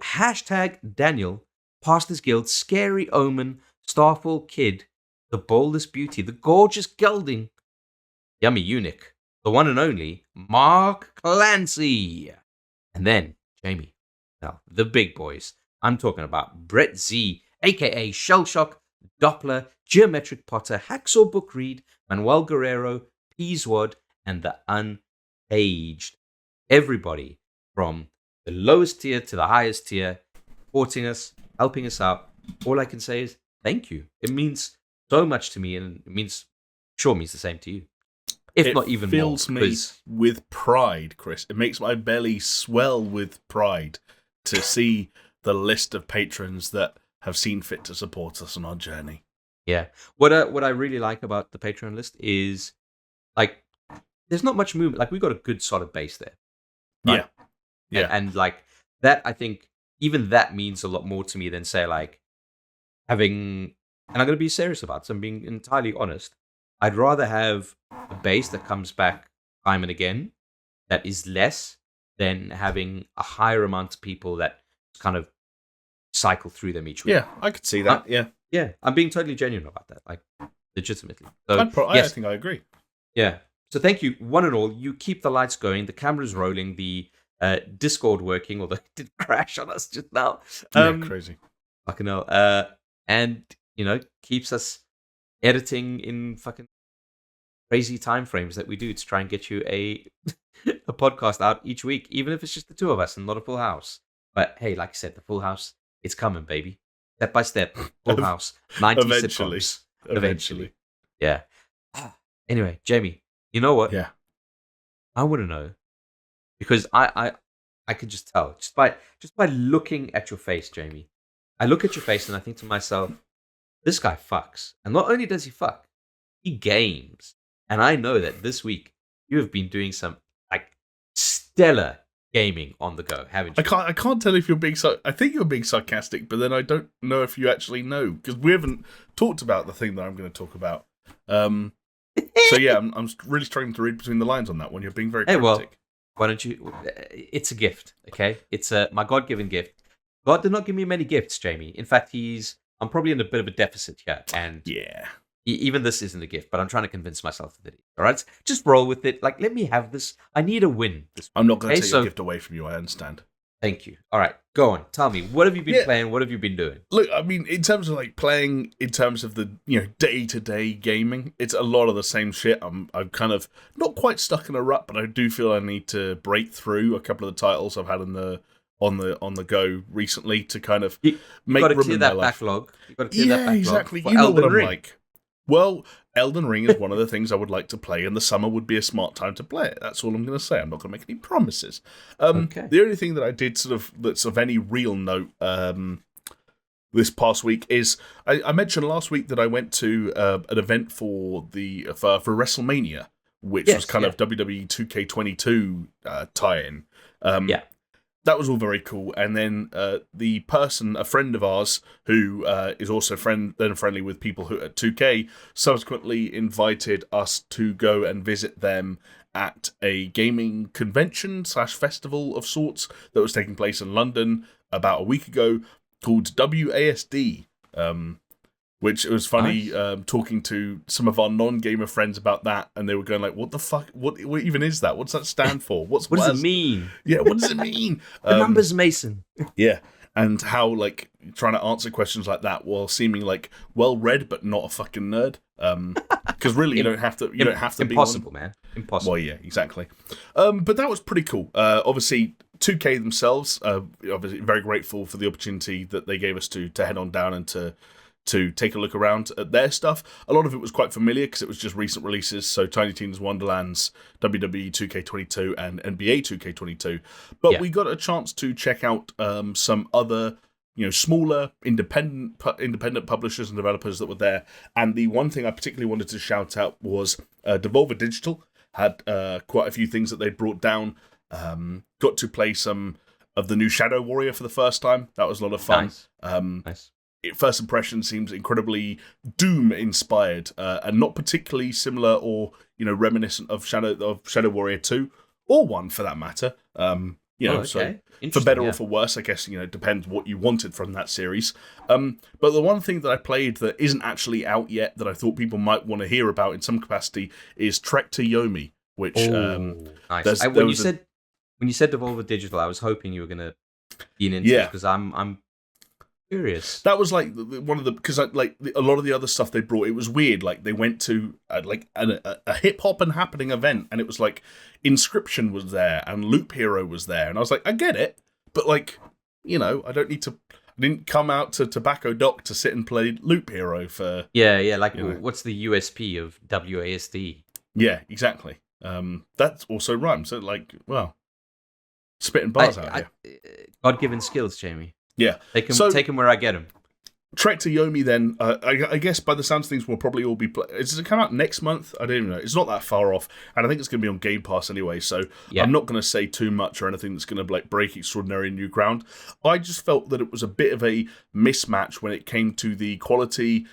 #Daniel, Pastors Guild, Scary Omen, Starfall Kid, The Boldest Beauty, The Gorgeous Gelding, Yummy Eunuch, the one and only Mark Clancy. And then, Jamie, now, the big boys. I'm talking about Brett Z, a.k.a. Shellshock, Doppler, Geometric Potter, Hacksaw Book Read, Manuel Guerrero, Peaswad, and the Unaged. Everybody from the lowest tier to the highest tier, supporting us, helping us out. All I can say is thank you. It means so much to me, and it means the same to you. If not even more. It fills me with pride, Chris. It makes my belly swell with pride to see the list of patrons that have seen fit to support us on our journey. Yeah. What I really like about the Patreon list is, there's not much movement. We've got a good solid base there. Right? Yeah. And that, I think, even that means a lot more to me than, say, having... And I'm going to be serious about this. I'm being entirely honest. I'd rather have a base that comes back time and again that is less than having a higher amount of people that kind of cycle through them each week. Yeah, I could see that. Yeah, I'm being totally genuine about that, legitimately. So, I think I agree. Yeah. So thank you, one and all. You keep the lights going, the cameras rolling, the Discord working, although it did crash on us just now. Crazy. Fucking hell. And, keeps us editing in fucking crazy time frames that we do to try and get you a podcast out each week, even if it's just the two of us and not a full house. But hey, like I said, the full house, it's coming, baby. Step by step, full house, 90 sitcoms. Eventually. Yeah. Anyway, Jamie, you know what? Yeah. I want to know, because I could just tell just by looking at your face, Jamie. I look at your face and I think to myself, this guy fucks. And not only does he fuck, he games. And I know that this week you have been doing some stellar gaming on the go, haven't you? I can't tell if you're being I think you're being sarcastic, but then I don't know if you actually know, because we haven't talked about the thing that I'm going to talk about. So yeah, I'm really struggling to read between the lines on that one. You're being very cryptic. Well, why don't you? It's a gift, okay? It's my God-given gift. God did not give me many gifts, Jamie. In fact, I'm probably in a bit of a deficit here, and yeah, even this isn't a gift. But I'm trying to convince myself that it is. All right, just roll with it. Let me have this. I need a win. I'm not going to take your gift away from you. I understand. Thank you. All right, go on. Tell me, what have you been playing? What have you been doing? Look, I mean, in terms of playing, in terms of the day-to-day gaming, it's a lot of the same shit. I'm kind of not quite stuck in a rut, but I do feel I need to break through a couple of the titles I've had on the go recently to kind of make room in my life. Backlog. You've got to clear that backlog. Exactly. You know what I'm like. Well, Elden Ring is one of the things I would like to play, and the summer would be a smart time to play it. That's all I'm going to say. I'm not going to make any promises. Okay. The only thing that I did that's of any real note this past week is I mentioned last week that I went to an event for WrestleMania, which was kind of WWE 2K22 tie-in. That was all very cool. And then a friend of ours, who is also friendly with people who at 2K, subsequently invited us to go and visit them at a gaming convention / festival of sorts that was taking place in London about a week ago, called WASD. Which it was funny talking to some of our non-gamer friends about that, and they were going what the fuck? What even is that? What's that stand for? What does it mean? Yeah, what does it mean? The numbers, Mason. Yeah, and how trying to answer questions like that while seeming like well read but not a fucking nerd. Because really, you don't have to. You don't have to. Impossible, man. Impossible. Well, yeah, exactly. But that was pretty cool. Obviously, 2K themselves, obviously very grateful for the opportunity that they gave us to head on down and to take a look around at their stuff. A lot of it was quite familiar because it was just recent releases, so Tiny Tina's Wonderlands, WWE 2K22, and NBA 2K22. But we got a chance to check out some other, smaller independent publishers and developers that were there. And the one thing I particularly wanted to shout out was Devolver Digital had quite a few things that they brought down. Got to play some of the new Shadow Warrior for the first time. That was a lot of fun. Nice. First impression seems incredibly Doom-inspired, and not particularly similar or reminiscent of Shadow Warrior 2, or 1 for that matter. So for better or for worse, I guess it depends what you wanted from that series. But the one thing that I played that isn't actually out yet that I thought people might want to hear about in some capacity is Trek To Yomi, which nice. When you said Devolver Digital, I was hoping you were gonna be into this because I'm curious. That was like one of the because a lot of the other stuff they brought. It was weird. Like they went to a hip hop and happening event, and it was like Inscription was there and Loop Hero was there, and I was like, I get it, but I don't need to. I didn't come out to Tobacco Dock to sit and play Loop Hero for. Yeah. What's the USP of WASD? Yeah, exactly. That also rhymes. So spitting bars out here. God-given skills, Jamie. Yeah. Take them where I get them. Trek To Yomi then, I guess by the sounds of things, will probably all be... Does it come out next month? I don't even know. It's not that far off. And I think it's going to be on Game Pass anyway, so I'm not going to say too much or anything that's going to break extraordinary new ground. I just felt that it was a bit of a mismatch when it came to the quality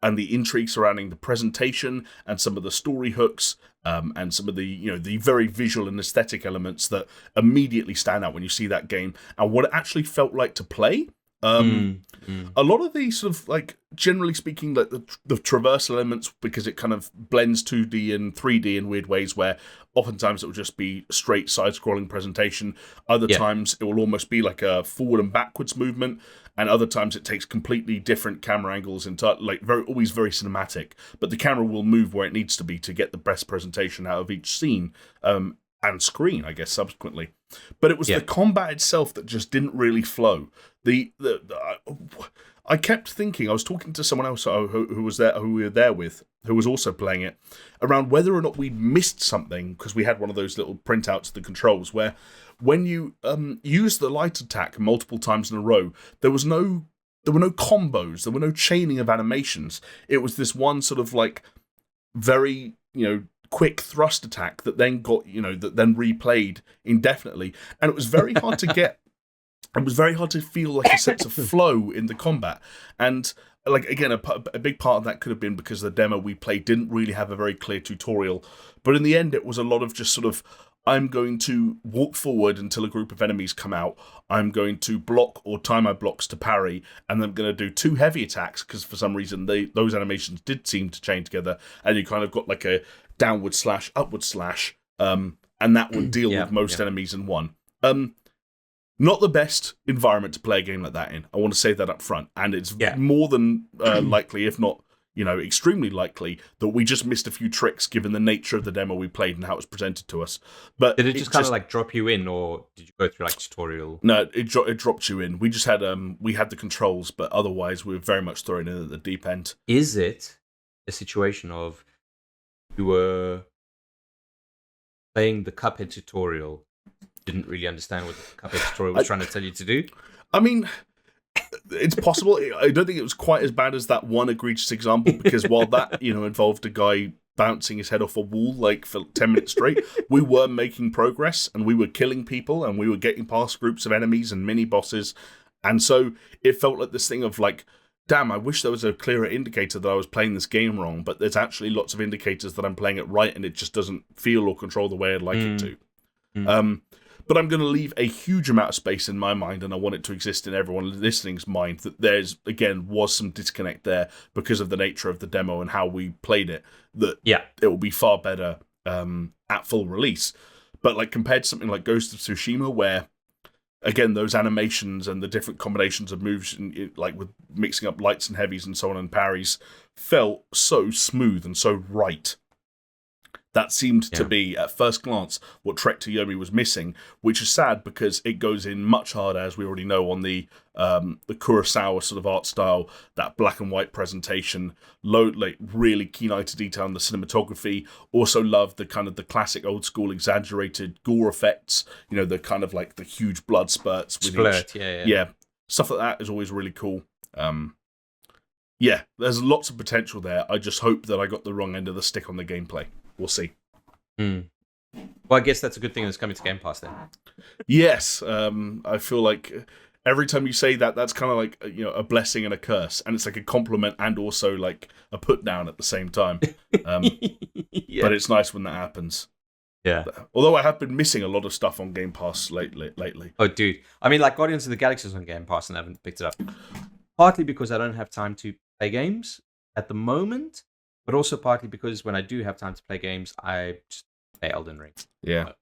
and the intrigue surrounding the presentation and some of the story hooks and some of the the very visual and aesthetic elements that immediately stand out when you see that game and what it actually felt like to play. A lot of the sort of generally speaking, like the traversal elements, because it kind of blends 2D and 3D in weird ways where oftentimes it will just be straight side-scrolling presentation. Other times it will almost be like a forward and backwards movement, and other times it takes completely different camera angles and always very cinematic. But the camera will move where it needs to be to get the best presentation out of each scene and screen, I guess, subsequently. But it was the combat itself that just didn't really flow. I kept thinking, I was talking to someone else who was there, who we were there with, who was also playing it, around whether or not we'd missed something, because we had one of those little printouts of the controls, where when you use the light attack multiple times in a row, there were no combos, there were no chaining of animations. It was this one sort of very, quick thrust attack that then got, that then replayed indefinitely. And it was very hard to get. It was very hard to feel like a sense of flow in the combat. And again, a big part of that could have been because the demo we played didn't really have a very clear tutorial. But in the end, it was a lot of just sort of, I'm going to walk forward until a group of enemies come out. I'm going to block or tie my blocks to parry, and then I'm going to do 2 heavy attacks because for some reason those animations did seem to chain together, and you kind of got like a downward slash, upward slash, and that would deal with most enemies in one. Not the best environment to play a game like that in. I want to say that up front. And it's more than likely, if not, extremely likely, that we just missed a few tricks given the nature of the demo we played and how it was presented to us. But did it just kind of drop you in, or did you go through tutorial? No, it dropped you in. We just had we had the controls, but otherwise we were very much thrown in at the deep end. Is it a situation of you were playing the Cuphead tutorial, didn't really understand what the Cuphead tutorial was trying to tell you to do? I mean, it's possible. I don't think it was quite as bad as that one egregious example, because while that involved a guy bouncing his head off a wall for 10 minutes straight, we were making progress and we were killing people and we were getting past groups of enemies and mini bosses, and so it felt like this thing of damn, I wish there was a clearer indicator that I was playing this game wrong, but there's actually lots of indicators that I'm playing it right and it just doesn't feel or control the way I'd like it to. But I'm going to leave a huge amount of space in my mind, and I want it to exist in everyone listening's mind, that there's, again, was some disconnect there because of the nature of the demo and how we played it, that it will be far better at full release. But compared to something like Ghost of Tsushima, where again, those animations and the different combinations of moves, like with mixing up lights and heavies and so on and parries, felt so smooth and so right. That seemed to be, at first glance, what Trek To Yomi was missing, which is sad because it goes in much harder, as we already know, on the Kurosawa sort of art style, that black and white presentation, really keen eye to detail in the cinematography. Also love the kind of the classic old school exaggerated gore effects, the kind of like the huge blood spurts. Yeah. Stuff like that is always really cool. There's lots of potential there. I just hope that I got the wrong end of the stick on the gameplay. We'll see. Well, I guess that's a good thing that's coming to Game Pass then. Yes. I feel like every time you say that, that's kind of like, a blessing and a curse. And it's like a compliment and also like a put down at the same time. But it's nice when that happens. Yeah. Although I have been missing a lot of stuff on Game Pass lately. Oh, dude. I mean, like Guardians of the Galaxy is on Game Pass and I haven't picked it up. Partly because I don't have time to play games at the moment. But also partly because when I do have time to play games, I just play Elden Ring. Yeah.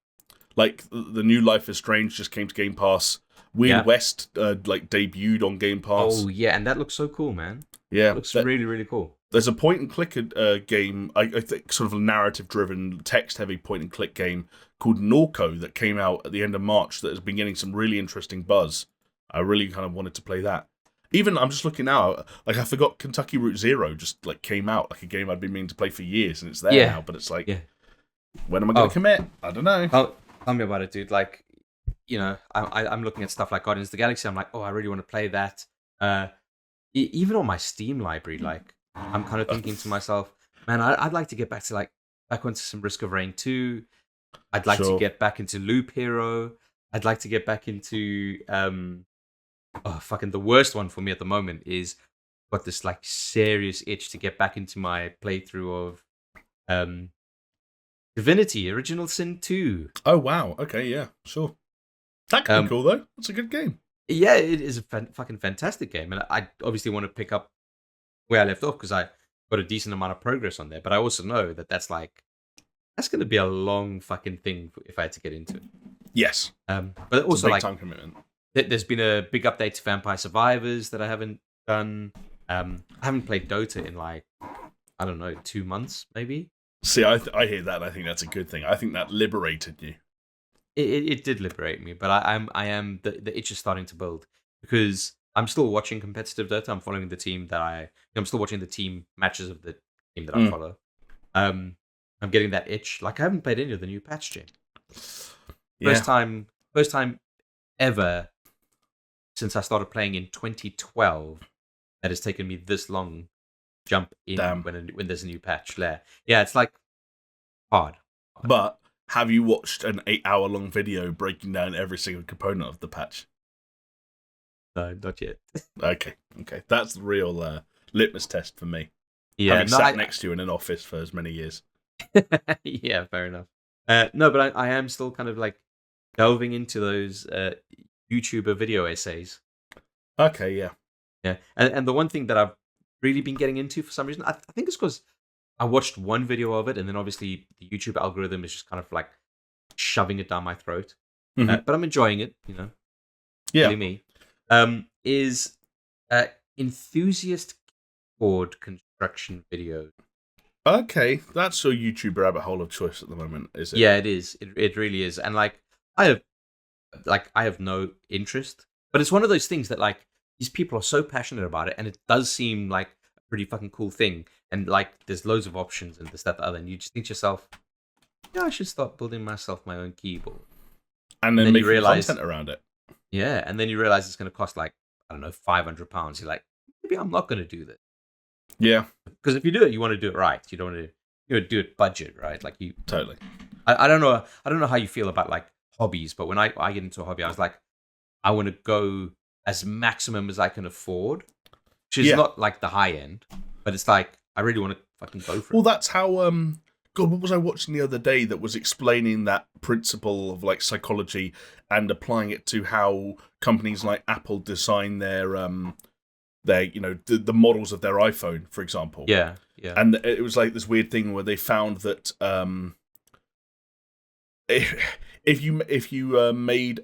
Like, the new Life is Strange just came to Game Pass. Weird West, debuted on Game Pass. Oh, yeah, and that looks so cool, man. Yeah. It looks really, really cool. There's a point-and-click game, I think sort of a narrative-driven, text-heavy point-and-click game called Norco that came out at the end of March that has been getting some really interesting buzz. I really kind of wanted to play that. Even, I'm just looking now, like, I forgot Kentucky Route Zero just, like, came out, like a game I'd been meaning to play for years, and it's there now, but it's like, when am I going to commit? I don't know. Tell me about it, dude. Like, I'm looking at stuff like Guardians of the Galaxy, I'm like, I really want to play that. Even on my Steam library, like, I'm kind of thinking to myself, man, I'd like to get back onto some Risk of Rain 2. I'd like to get back into Loop Hero. I'd like to get back into... the worst one for me at the moment is got this like serious itch to get back into my playthrough of Divinity Original Sin 2. Oh wow, okay, yeah, sure. That could be cool though. It's a good game. Yeah, it is a fucking fantastic game, and I obviously want to pick up where I left off because I got a decent amount of progress on there. But I also know that's going to be a long fucking thing if I had to get into it. Yes, but also it's a big time commitment. There's been a big update to Vampire Survivors that I haven't done. I haven't played Dota in like, I don't know, 2 months maybe. See, I hear that and I think that's a good thing. I think that liberated you. It did liberate me, but the itch is starting to build because I'm still watching competitive Dota. I'm following the team I'm still watching the team matches of the team that I follow. I'm getting that itch. Like I haven't played any of the new patch, Jim. First time ever since I started playing in 2012 that has taken me this long to jump in when there's a new patch there. Yeah, it's like hard. But have you watched an 8-hour-long video breaking down every single component of the patch? No, not yet. Okay. That's the real litmus test for me. Yeah, having sat next to you in an office for as many years. Yeah, fair enough. No, but I am still kind of like delving into those YouTuber video essays. Okay, yeah. Yeah, and the one thing that I've really been getting into for some reason, I think it's because I watched one video of it, and then obviously the YouTube algorithm is just kind of like shoving it down my throat. Mm-hmm. But I'm enjoying it, Yeah. Really me. Is enthusiast keyboard construction videos. Okay, that's your YouTube rabbit hole of choice at the moment, is it? Yeah, it is. It really is. And like I have no interest, but it's one of those things that like these people are so passionate about it, and it does seem like a pretty fucking cool thing. And like there's loads of options and this, that, the other, and you just think to yourself, yeah, I should start building myself my own keyboard. And then make content around it. Yeah, and then you realize it's going to cost like, I don't know, £500. You're like, maybe I'm not going to do this. Yeah. Because if you do it, you want to do it right. You don't want to do it budget, right? Like you totally. I don't know how you feel about like hobbies, but when I get into a hobby, I was like, I want to go as maximum as I can afford, which is not like the high end, but it's like I really want to fucking go for it. Well, that's how God, what was I watching the other day that was explaining that principle of like psychology and applying it to how companies like Apple design their the models of their iPhone, for example. Yeah. And it was like this weird thing where they found that if you made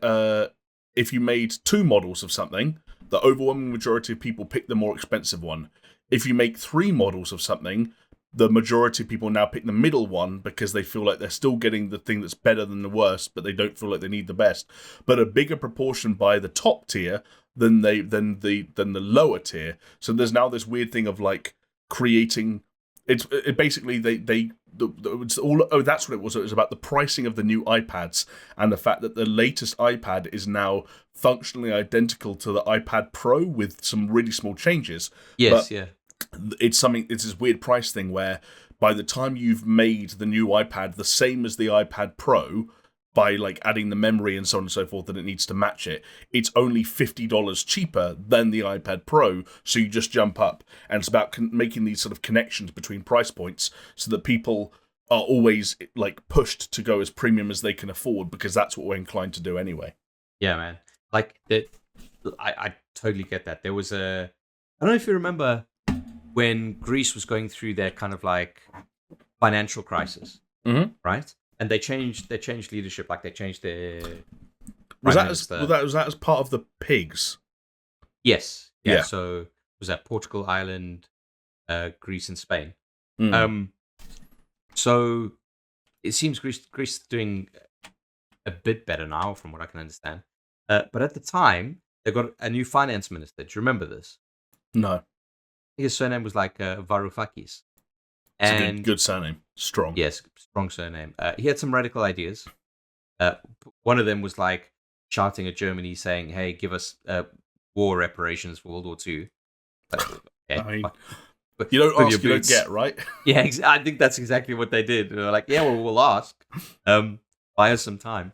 if you made 2 models of something, the overwhelming majority of people pick the more expensive one. If you make 3 models of something, the majority of people now pick the middle one because they feel like they're still getting the thing that's better than the worst, but they don't feel like they need the best. But a bigger proportion buy the top tier than the lower tier. So there's now this weird thing of like creating. It basically it's all. Oh, that's what it was. It was about the pricing of the new iPads and the fact that the latest iPad is now functionally identical to the iPad Pro with some really small changes. Yes, but yeah. It's this weird price thing where by the time you've made the new iPad the same as the iPad Pro, by like adding the memory and so on and so forth that it needs to match it, it's only $50 cheaper than the iPad Pro, so you just jump up. And it's about making these sort of connections between price points so that people are always like pushed to go as premium as they can afford, because that's what we're inclined to do anyway. Yeah, man. Like, I totally get that. There was I don't know if you remember when Greece was going through their kind of like financial crisis, right? And they changed leadership, like they changed their. Was that as part of the pigs? Yes. Yeah. So was that Portugal, Ireland, Greece, and Spain? So it seems Greece is doing a bit better now, from what I can understand. But at the time, they got a new finance minister. Do you remember this? No. I think his surname was like Varoufakis. It's a good surname. Strong. Yes, strong surname. He had some radical ideas. One of them was like shouting at Germany, saying, "Hey, give us war reparations for World War II." Okay, I mean, you don't ask, you don't get, right? Yeah, I think that's exactly what they did. They were like, "Yeah, well, we'll ask. Buy us some time."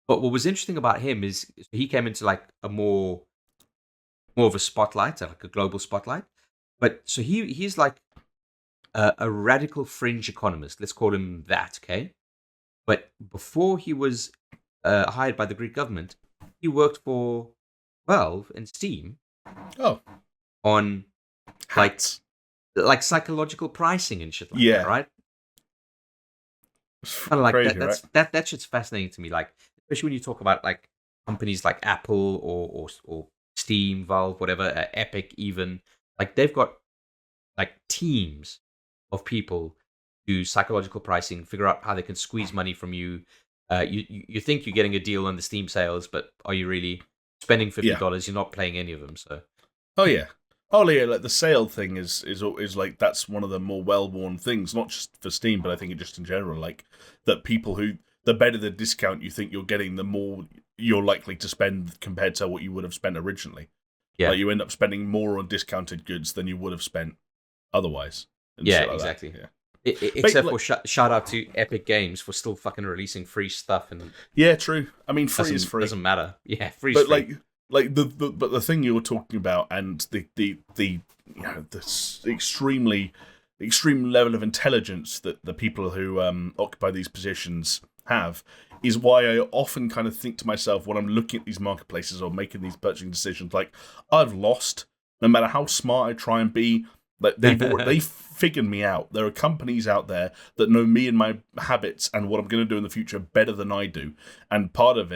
But what was interesting about him is he came into like a more of a spotlight, like a global spotlight. But so he's like a radical fringe economist. Let's call him that, okay? But before he was hired by the Greek government, he worked for Valve and Steam. Oh, on like psychological pricing and shit like that, right? Kind of like crazy, that. That shit's fascinating to me. Like, especially when you talk about like companies like Apple or Steam, Valve, whatever, Epic, even like they've got like teams of people do psychological pricing, figure out how they can squeeze money from you. You think you're getting a deal on the Steam sales, but are you really spending $50? You're not playing any of them. So, like the sale thing is like that's one of the more well-worn things, not just for Steam, but I think just in general, like that people who the better the discount you think you're getting, the more you're likely to spend compared to what you would have spent originally. Yeah, like you end up spending more on discounted goods than you would have spent otherwise. Yeah, like exactly. Yeah. Except for shout out to Epic Games for still fucking releasing free stuff and true. I mean, free is free. Doesn't matter. Yeah, free. But free. like the thing you were talking about and the extreme level of intelligence that the people who occupy these positions have is why I often kind of think to myself when I'm looking at these marketplaces or making these purchasing decisions, like I've lost. No matter how smart I try and be, like they've figured me out. There are companies out there that know me and my habits and what I'm going to do in the future better than I do. And part of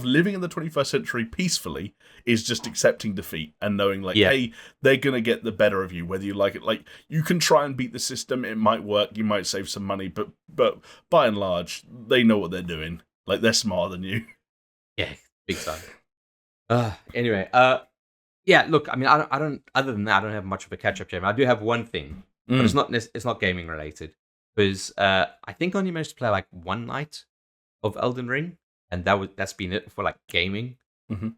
living in the 21st century peacefully is just accepting defeat and knowing like, hey, they're going to get the better of you, whether you like it. Like you can try and beat the system. It might work. You might save some money, but by and large, they know what they're doing. Like they're smarter than you. Yeah, big time. Anyway, yeah, look, I mean, I don't. Other than that, I don't have much of a catch-up game. I do have one thing, but it's not gaming related. Because I think I only managed to play like one night of Elden Ring, and that's been it for like gaming. Mm-hmm.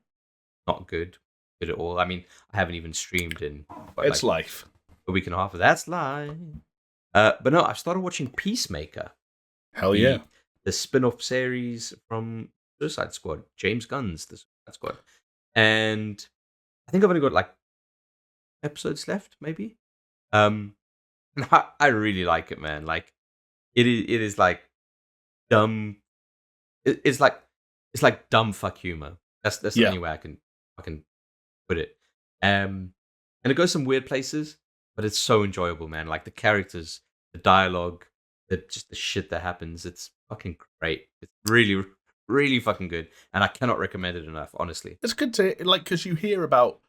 Not good at all. I mean, I haven't even streamed in. It's like life. A week and a half. That's life. But no, I've started watching Peacemaker. Hell yeah! The spin-off series from Suicide Squad, James Gunn's The Suicide Squad, and I think I've only got like episodes left, maybe. And I really like it, man. Like it is like dumb. It's like dumb fuck humor. That's the only way I can put it. And it goes some weird places, but it's so enjoyable, man. Like the characters, the dialogue, just the shit that happens. It's fucking great. It's really, really fucking good, and I cannot recommend it enough. Honestly, it's good to because you hear about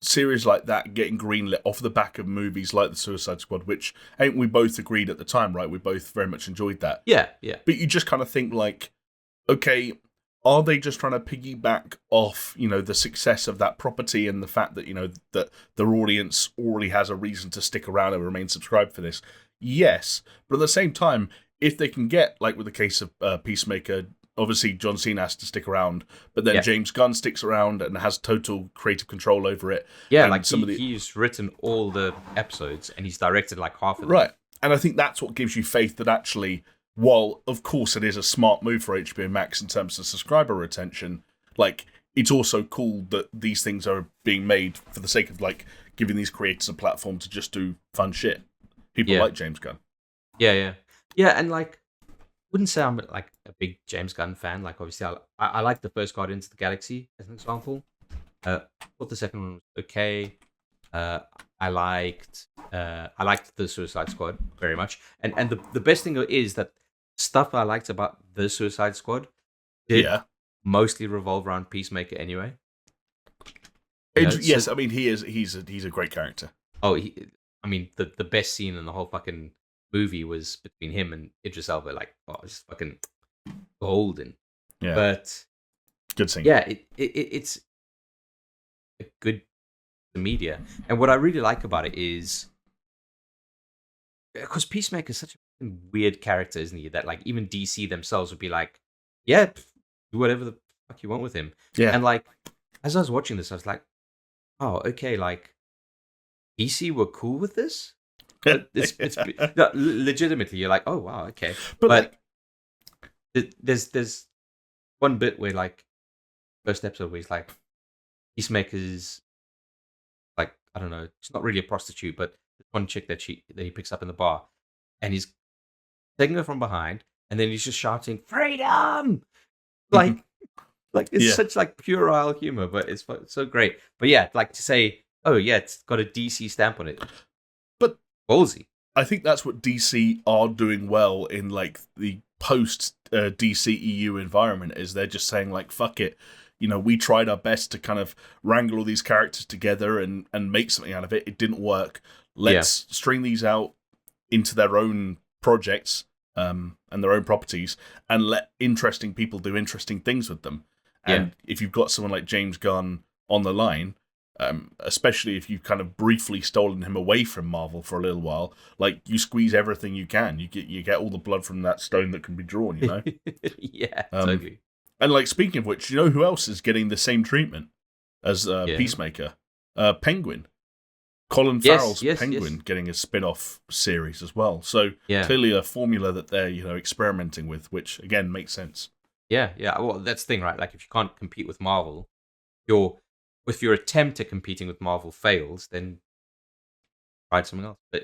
series like that getting greenlit off the back of movies like the Suicide Squad, which I think we both agreed at the time, right? We both very much enjoyed that. Yeah. But you just kind of think like, okay, are they just trying to piggyback off, the success of that property and the fact that, that their audience already has a reason to stick around and remain subscribed for this? Yes. But at the same time, if they can get, like with the case of Peacemaker, obviously John Cena has to stick around, but then James Gunn sticks around and has total creative control over it. Yeah, and like he's written all the episodes and he's directed like half of them. Right. And I think that's what gives you faith that actually, while of course it is a smart move for HBO Max in terms of subscriber retention, like it's also cool that these things are being made for the sake of like giving these creators a platform to just do fun shit. People like James Gunn. Yeah, and like, wouldn't say I'm like a big James Gunn fan. Like, obviously, I like the first Guardians of the Galaxy as an example. Thought the second one was okay. I liked the Suicide Squad very much, and the best thing is that stuff I liked about the Suicide Squad did mostly revolve around Peacemaker anyway. Yes, I mean he's a great character. Oh, the best scene in the whole fucking movie was between him and Idris Elba. Like, it's fucking golden. Yeah, but good scene. Yeah, it's a good media, and what I really like about it is because Peacemaker is such a weird character, isn't he? That like even DC themselves would be like, yeah, do whatever the fuck you want with him. Yeah, and like as I was watching this, I was like, oh, okay, like DC were cool with this. It's no, legitimately, you're like, oh wow, okay, but there's one bit where like first episode where he's like Peacemaker's like, I don't know, she's not really a prostitute, but one chick that he picks up in the bar, and he's taking her from behind, and then he's just shouting freedom, like it's such like puerile humor, but it's so great. But yeah, like to say, oh yeah, it's got a DC stamp on it, but ballsy. I think that's what DC are doing well in like the post DCEU environment, is they're just saying like, fuck it, we tried our best to kind of wrangle all these characters together and make something out of it. It didn't work. Let's string these out into their own projects and their own properties, and let interesting people do interesting things with them. And if you've got someone like James Gunn on the line, especially if you've kind of briefly stolen him away from Marvel for a little while, like you squeeze everything you can. You get all the blood from that stone that can be drawn. Yeah, totally. And like speaking of which, who else is getting the same treatment as Peacemaker? Penguin. Colin Farrell's Penguin getting a spin-off series as well. So clearly a formula that they're experimenting with, which again makes sense. Yeah. Well, that's the thing, right? Like if you can't compete with Marvel, if your attempt at competing with Marvel fails, then try something else. But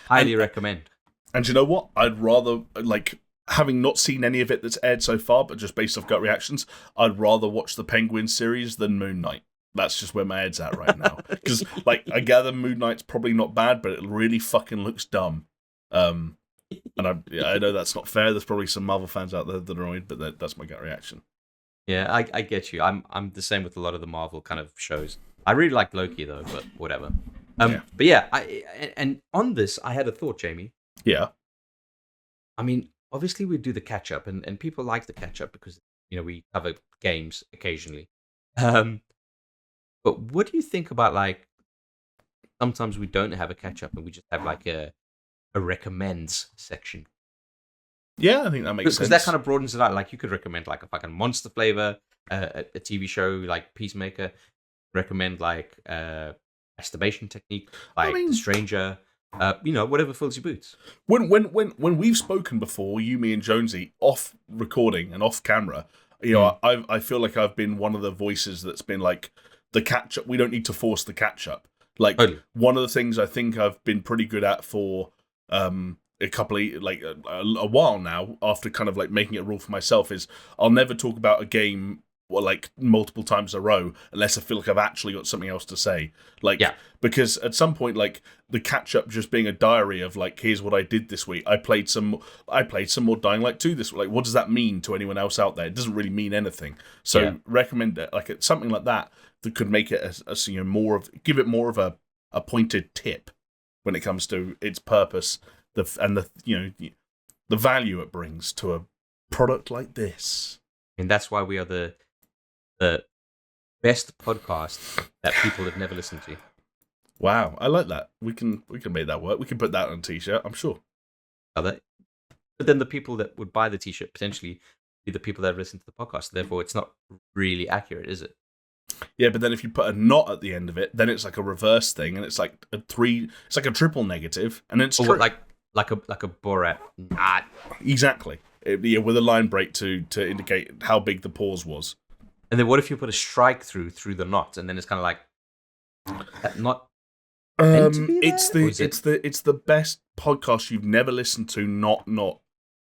highly recommend. And you know what? I'd rather, like, having not seen any of it that's aired so far, but just based off gut reactions, I'd rather watch the Penguin series than Moon Knight. That's just where my head's at right now. Because, like, I gather Moon Knight's probably not bad, but it really fucking looks dumb. And I know that's not fair. There's probably some Marvel fans out there that are annoyed, but that's my gut reaction. Yeah, I get you. I'm the same with a lot of the Marvel kind of shows. I really like Loki though, but whatever. But yeah, and on this, I had a thought, Jamie. Yeah. I mean, obviously we do the catch up, and people like the catch up because we cover games occasionally. But what do you think about like sometimes we don't have a catch up and we just have like a recommends section? Yeah, I think that makes sense. Because that kind of broadens it out. Like you could recommend like a fucking monster flavor, a TV show like Peacemaker. Recommend like masturbation technique, like The Stranger. Whatever fills your boots. When we've spoken before, you, me, and Jonesy, off recording and off camera, I feel like I've been one of the voices that's been like the catch up. We don't need to force the catch up. Like one of the things I think I've been pretty good at for a couple of a while now, after kind of like making it a rule for myself, is I'll never talk about a game like multiple times in a row unless I feel like I've actually got something else to say. Like, because at some point, like the catch up just being a diary of like, here's what I did this week. I played some more Dying Light 2 this week. Like, what does that mean to anyone else out there? It doesn't really mean anything. So recommend it, like it's something like that could make it give it more of a pointed tip when it comes to its purpose, the value it brings to a product like this. And that's why we are the best podcast that people have never listened to. Wow, I like that. We can make that work. We can put that on a t-shirt, I'm sure. But then the people that would buy the t-shirt potentially be the people that have listened to the podcast. Therefore, it's not really accurate, is it? Yeah, but then if you put a not at the end of it, then it's like a reverse thing, and it's like it's like a triple negative, and it's true. like a Borat. Exactly. With a line break to indicate how big the pause was. And then what if you put a strike through the not, and then it's kind of like that not meant to be there? It's the best podcast you've never listened to. Not.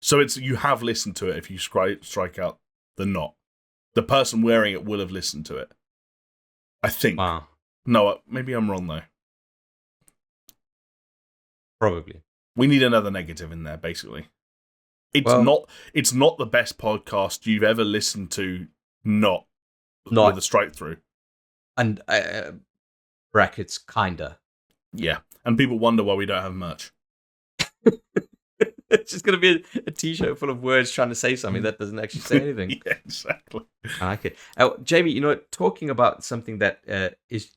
So you have listened to it if you strike out the not. The person wearing it will have listened to it. I think. Wow. No, maybe I'm wrong though. Probably. We need another negative in there, basically. It's not the best podcast you've ever listened to, not with a strike through. And brackets, kinda. Yeah. And people wonder why we don't have merch. It's just going to be a t-shirt full of words trying to say something that doesn't actually say anything. Yeah, exactly. I like it. Jamie, talking about something that is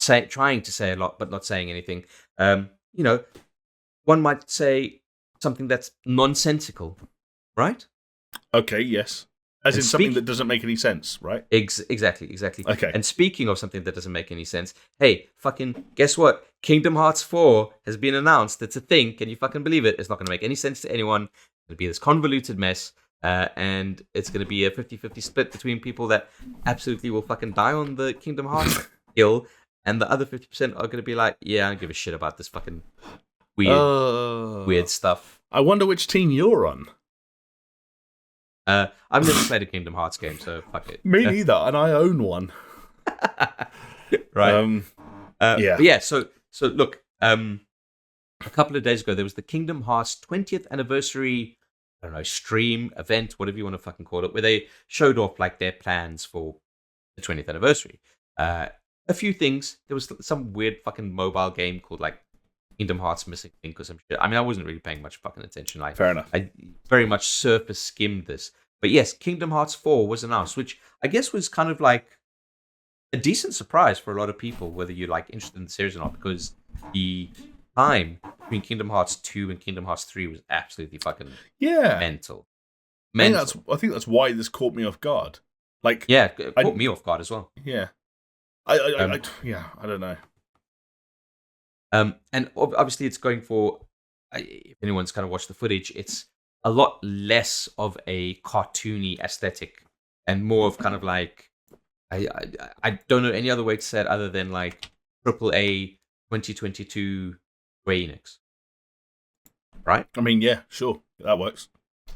trying to say a lot but not saying anything, one might say something that's nonsensical, right? Okay, yes. As in something that doesn't make any sense, right? Exactly. Okay. And speaking of something that doesn't make any sense, hey, fucking, guess what? Kingdom Hearts 4 has been announced. It's a thing. Can you fucking believe it? It's not going to make any sense to anyone. It'll be this convoluted mess, and it's going to be a 50-50 split between people that absolutely will fucking die on the Kingdom Hearts hill, and the other 50% are going to be like, yeah, I don't give a shit about this fucking weird stuff. I wonder which team you're on. I've never played a Kingdom Hearts game, so fuck it. Me neither, and I own one. Right. Yeah. But yeah, so look, a couple of days ago, there was the Kingdom Hearts 20th anniversary, I don't know, stream, event, whatever you want to fucking call it, where they showed off like their plans for the 20th anniversary. A few things. There was some weird fucking mobile game called like Kingdom Hearts Missing Link or some shit. I mean, I wasn't really paying much fucking attention. Like, fair enough. I very much surface skimmed this. But yes, Kingdom Hearts 4 was announced, which I guess was kind of like a decent surprise for a lot of people, whether you're like interested in the series or not, because the time between Kingdom Hearts 2 and Kingdom Hearts 3 was absolutely fucking mental. I think that's why this caught me off guard. Like, yeah, it caught me off guard as well. Yeah. I don't know. And obviously it's going for, if anyone's kind of watched the footage, it's a lot less of a cartoony aesthetic and more of kind of like, I don't know any other way to say it other than like AAA 2022 Square Enix. Right? I mean, yeah, sure. That works.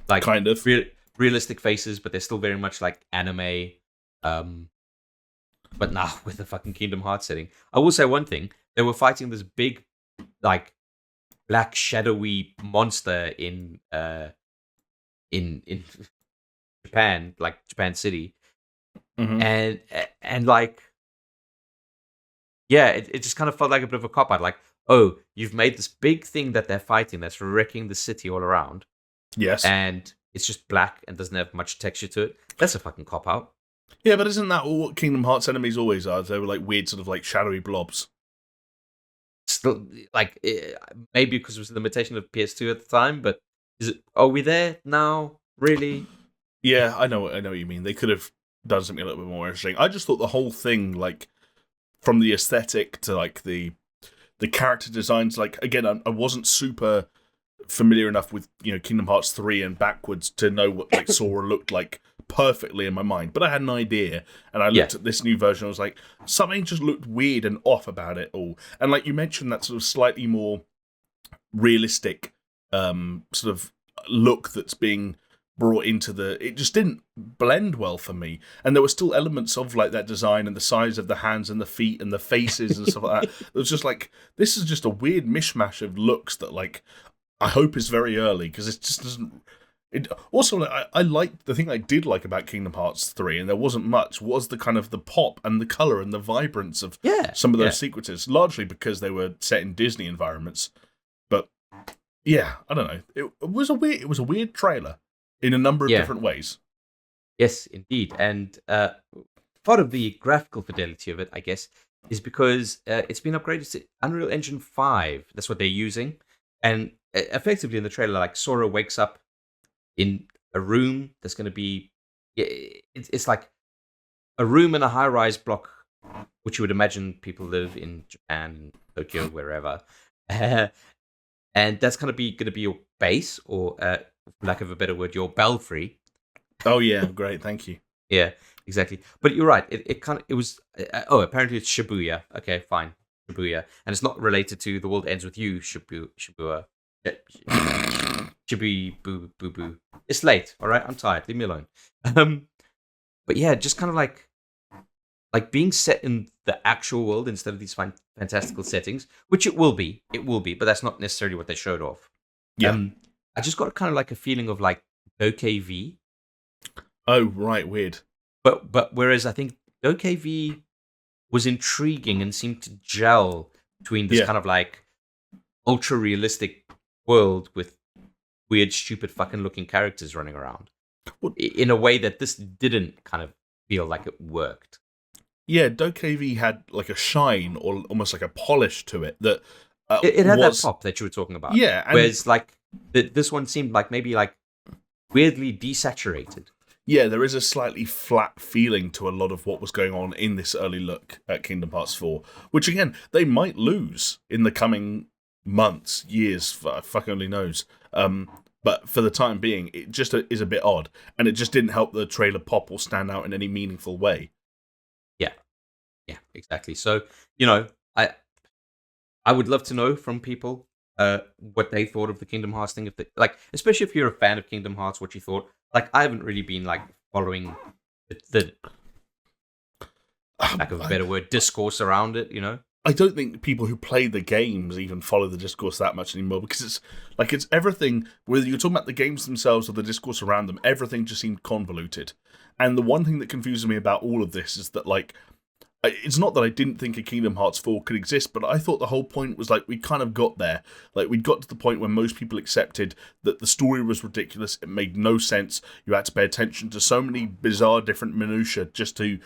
Like, kind of. Realistic faces, but they're still very much like anime. But nah, with the fucking Kingdom Hearts setting. I will say one thing. They were fighting this big, like, black shadowy monster in Japan, like Japan City. Mm-hmm. And like, yeah, it just kind of felt like a bit of a cop-out. Like, oh, you've made this big thing that they're fighting that's wrecking the city all around. Yes. And it's just black and doesn't have much texture to it. That's a fucking cop-out. Yeah, but isn't that all what Kingdom Hearts enemies always are? They were like weird sort of like shadowy blobs. Still, like, maybe because it was the limitation of PS2 at the time, but are we there now? Really? Yeah, I know what you mean. They could have done something a little bit more interesting. I just thought the whole thing, like, from the aesthetic to like the character designs, like, again, I wasn't super familiar enough with, Kingdom Hearts 3 and backwards to know what like Sora looked like perfectly in my mind, but I had an idea, and I looked at this new version. I was like, something just looked weird and off about it all. And like you mentioned, that sort of slightly more realistic sort of look that's being brought into it just didn't blend well for me. And there were still elements of like that design and the size of the hands and the feet and the faces and stuff like that. It was just like, this is just a weird mishmash of looks that like I hope is very early, because it just doesn't. It also, like, I liked the thing I did like about Kingdom Hearts 3, and there wasn't much, was the kind of the pop and the color and the vibrance of some of those sequences, largely because they were set in Disney environments. But yeah, I don't know. It was a weird trailer in a number of different ways. Yes, indeed. And part of the graphical fidelity of it, I guess, is because it's been upgraded to Unreal Engine 5. That's what they're using. And effectively in the trailer, like, Sora wakes up in a room that's going to be... It's like a room in a high-rise block, which you would imagine people live in Japan, Tokyo, wherever. And that's going to be your base, or, for lack of a better word, your belfry. Oh, yeah, great, thank you. Yeah, exactly. But you're right. It was... apparently it's Shibuya. Okay, fine. Shibuya. And it's not related to The World Ends With You, Shibuya. Chibi boo boo boo. It's late, all right? I'm tired. Leave me alone. But yeah, just kind of like being set in the actual world instead of these fantastical settings, which it will be, but that's not necessarily what they showed off. Yeah. I just got kind of like a feeling of like OKV. Oh, right, weird. But whereas I think OKV was intriguing and seemed to gel between this kind of like ultra realistic world with weird, stupid, fucking looking characters running around in a way that this didn't kind of feel like it worked. Yeah, DokeV had like a shine or almost like a polish to it that it had that pop that you were talking about. Yeah, whereas like this one seemed like maybe like weirdly desaturated. Yeah, there is a slightly flat feeling to a lot of what was going on in this early look at Kingdom Hearts 4, which again they might lose in the coming months, years, fuck only knows. But for the time being, it just is a bit odd, and it just didn't help the trailer pop or stand out in any meaningful way. Yeah, exactly. So, I would love to know from people what they thought of the Kingdom Hearts thing. Especially if you're a fan of Kingdom Hearts, what you thought. Like, I haven't really been like following the lack of a better word, discourse around it. I don't think people who play the games even follow the discourse that much anymore, because it's everything, whether you're talking about the games themselves or the discourse around them, everything just seemed convoluted. And the one thing that confuses me about all of this is that, like, it's not that I didn't think a Kingdom Hearts 4 could exist, but I thought the whole point was, like, we kind of got there. Like, we'd got to the point where most people accepted that the story was ridiculous, it made no sense, you had to pay attention to so many bizarre different minutiae just to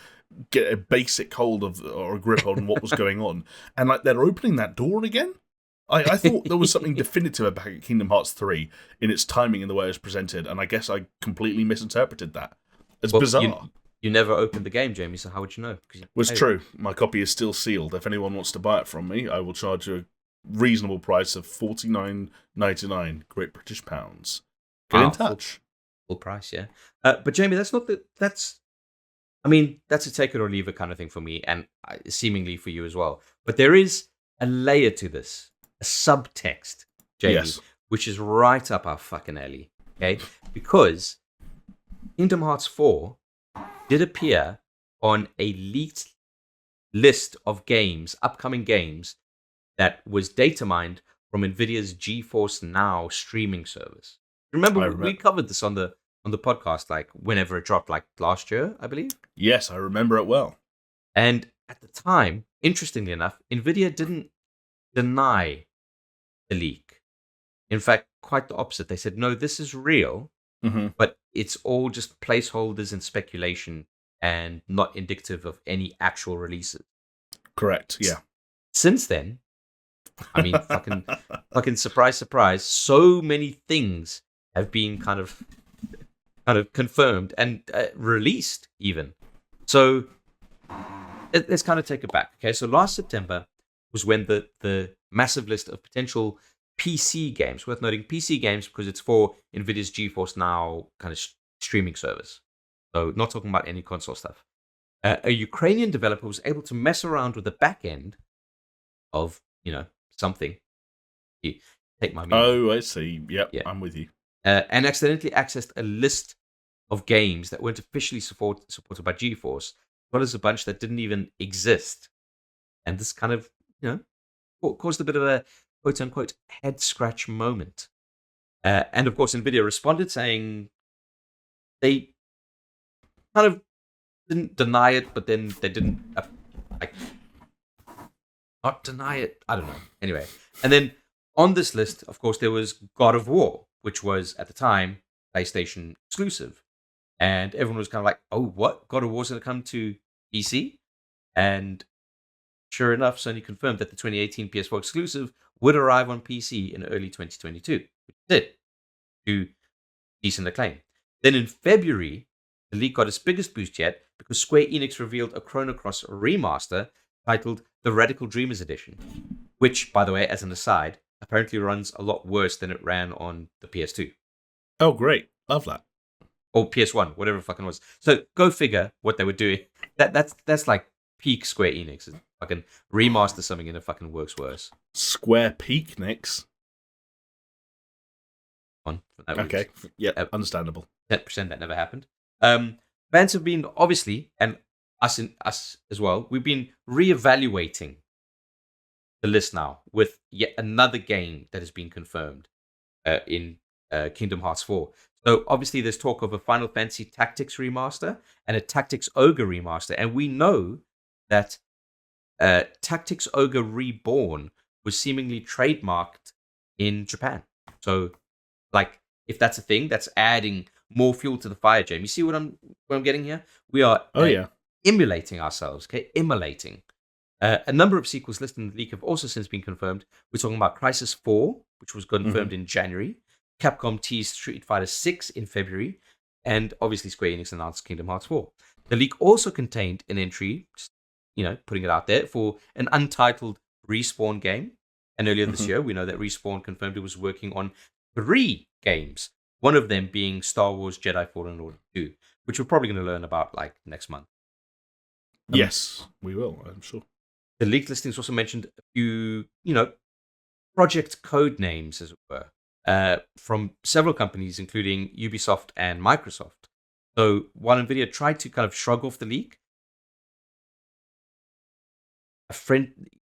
get a basic hold of, or a grip on what was going on. And, like, they're opening that door again? I thought there was something definitive about Kingdom Hearts 3 in its timing and the way it was presented, and I guess I completely misinterpreted that. It's bizarre. You never opened the game, Jamie, so how would you know? Well, it's true. My copy is still sealed. If anyone wants to buy it from me, I will charge you a reasonable price of $49.99 Great British pounds. Get in touch. Full price, yeah. But Jamie, that's a take it or leave it kind of thing for me, and seemingly for you as well. But there is a layer to this, a subtext, Jamie, which is right up our fucking alley, okay? Because Kingdom Hearts 4 did appear on a leaked list of games, upcoming games, that was data mined from Nvidia's GeForce Now streaming service. Remember, we covered this on the podcast, like whenever it dropped, like last year, I believe. Yes, I remember it well. And at the time, interestingly enough, Nvidia didn't deny the leak. In fact, quite the opposite. They said, no, this is real. Mm-hmm. But it's all just placeholders and speculation and not indicative of any actual releases. Correct, yeah. Since then, I mean, fucking surprise, surprise, so many things have been kind of confirmed and released even. So let's kind of take it back. Okay, so last September was when the massive list of potential PC games, worth noting PC games because it's for Nvidia's GeForce Now kind of streaming service. So not talking about any console stuff. A Ukrainian developer was able to mess around with the back end of, something. You take my meaning. Oh, I see. Yep, yeah. I'm with you. and accidentally accessed a list of games that weren't officially supported by GeForce, as well as a bunch that didn't even exist. And this kind of, caused a bit of a quote-unquote head-scratch moment. And of course, Nvidia responded saying they kind of didn't deny it, but then they didn't not deny it. I don't know. Anyway, and then on this list, of course, there was God of War, which was at the time PlayStation exclusive, and everyone was kind of like, "Oh, what? God of War's going to come to PC?" And sure enough, Sony confirmed that the 2018 PS4 exclusive would arrive on PC in early 2022, which it did, to decent acclaim. Then in February, the leak got its biggest boost yet because Square Enix revealed a Chrono Cross remaster titled The Radical Dreamers Edition, which, by the way, as an aside, apparently runs a lot worse than it ran on the PS2. Oh, great. Love that. Or PS1, whatever it fucking was. So go figure what they were doing. That's like peak Square Enix. It's fucking remaster something and it fucking works worse. Square Peak, Nix. Okay. Yeah, understandable. 10% that never happened. Fans have been, obviously, and us as well, we've been reevaluating the list now with yet another game that has been confirmed in Kingdom Hearts 4. So obviously there's talk of a Final Fantasy Tactics remaster and a Tactics Ogre remaster. And we know that Tactics Ogre Reborn was seemingly trademarked in Japan. So, like, if that's a thing, that's adding more fuel to the fire, Jamie. You see what I'm getting here? We are emulating ourselves, okay? Immolating. A number of sequels listed in the leak have also since been confirmed. We're talking about Crysis 4, which was confirmed in January. Capcom teased Street Fighter 6 in February. And obviously Square Enix announced Kingdom Hearts 4. The leak also contained an entry, just, putting it out there, for an untitled Respawn game. And earlier this year, we know that Respawn confirmed it was working on 3 games. One of them being Star Wars Jedi Fallen Order 2, which we're probably going to learn about like next month. Yes, we will, I'm sure. The leaked listings also mentioned a few, project code names, as it were, from several companies, including Ubisoft and Microsoft. So while Nvidia tried to kind of shrug off the leak,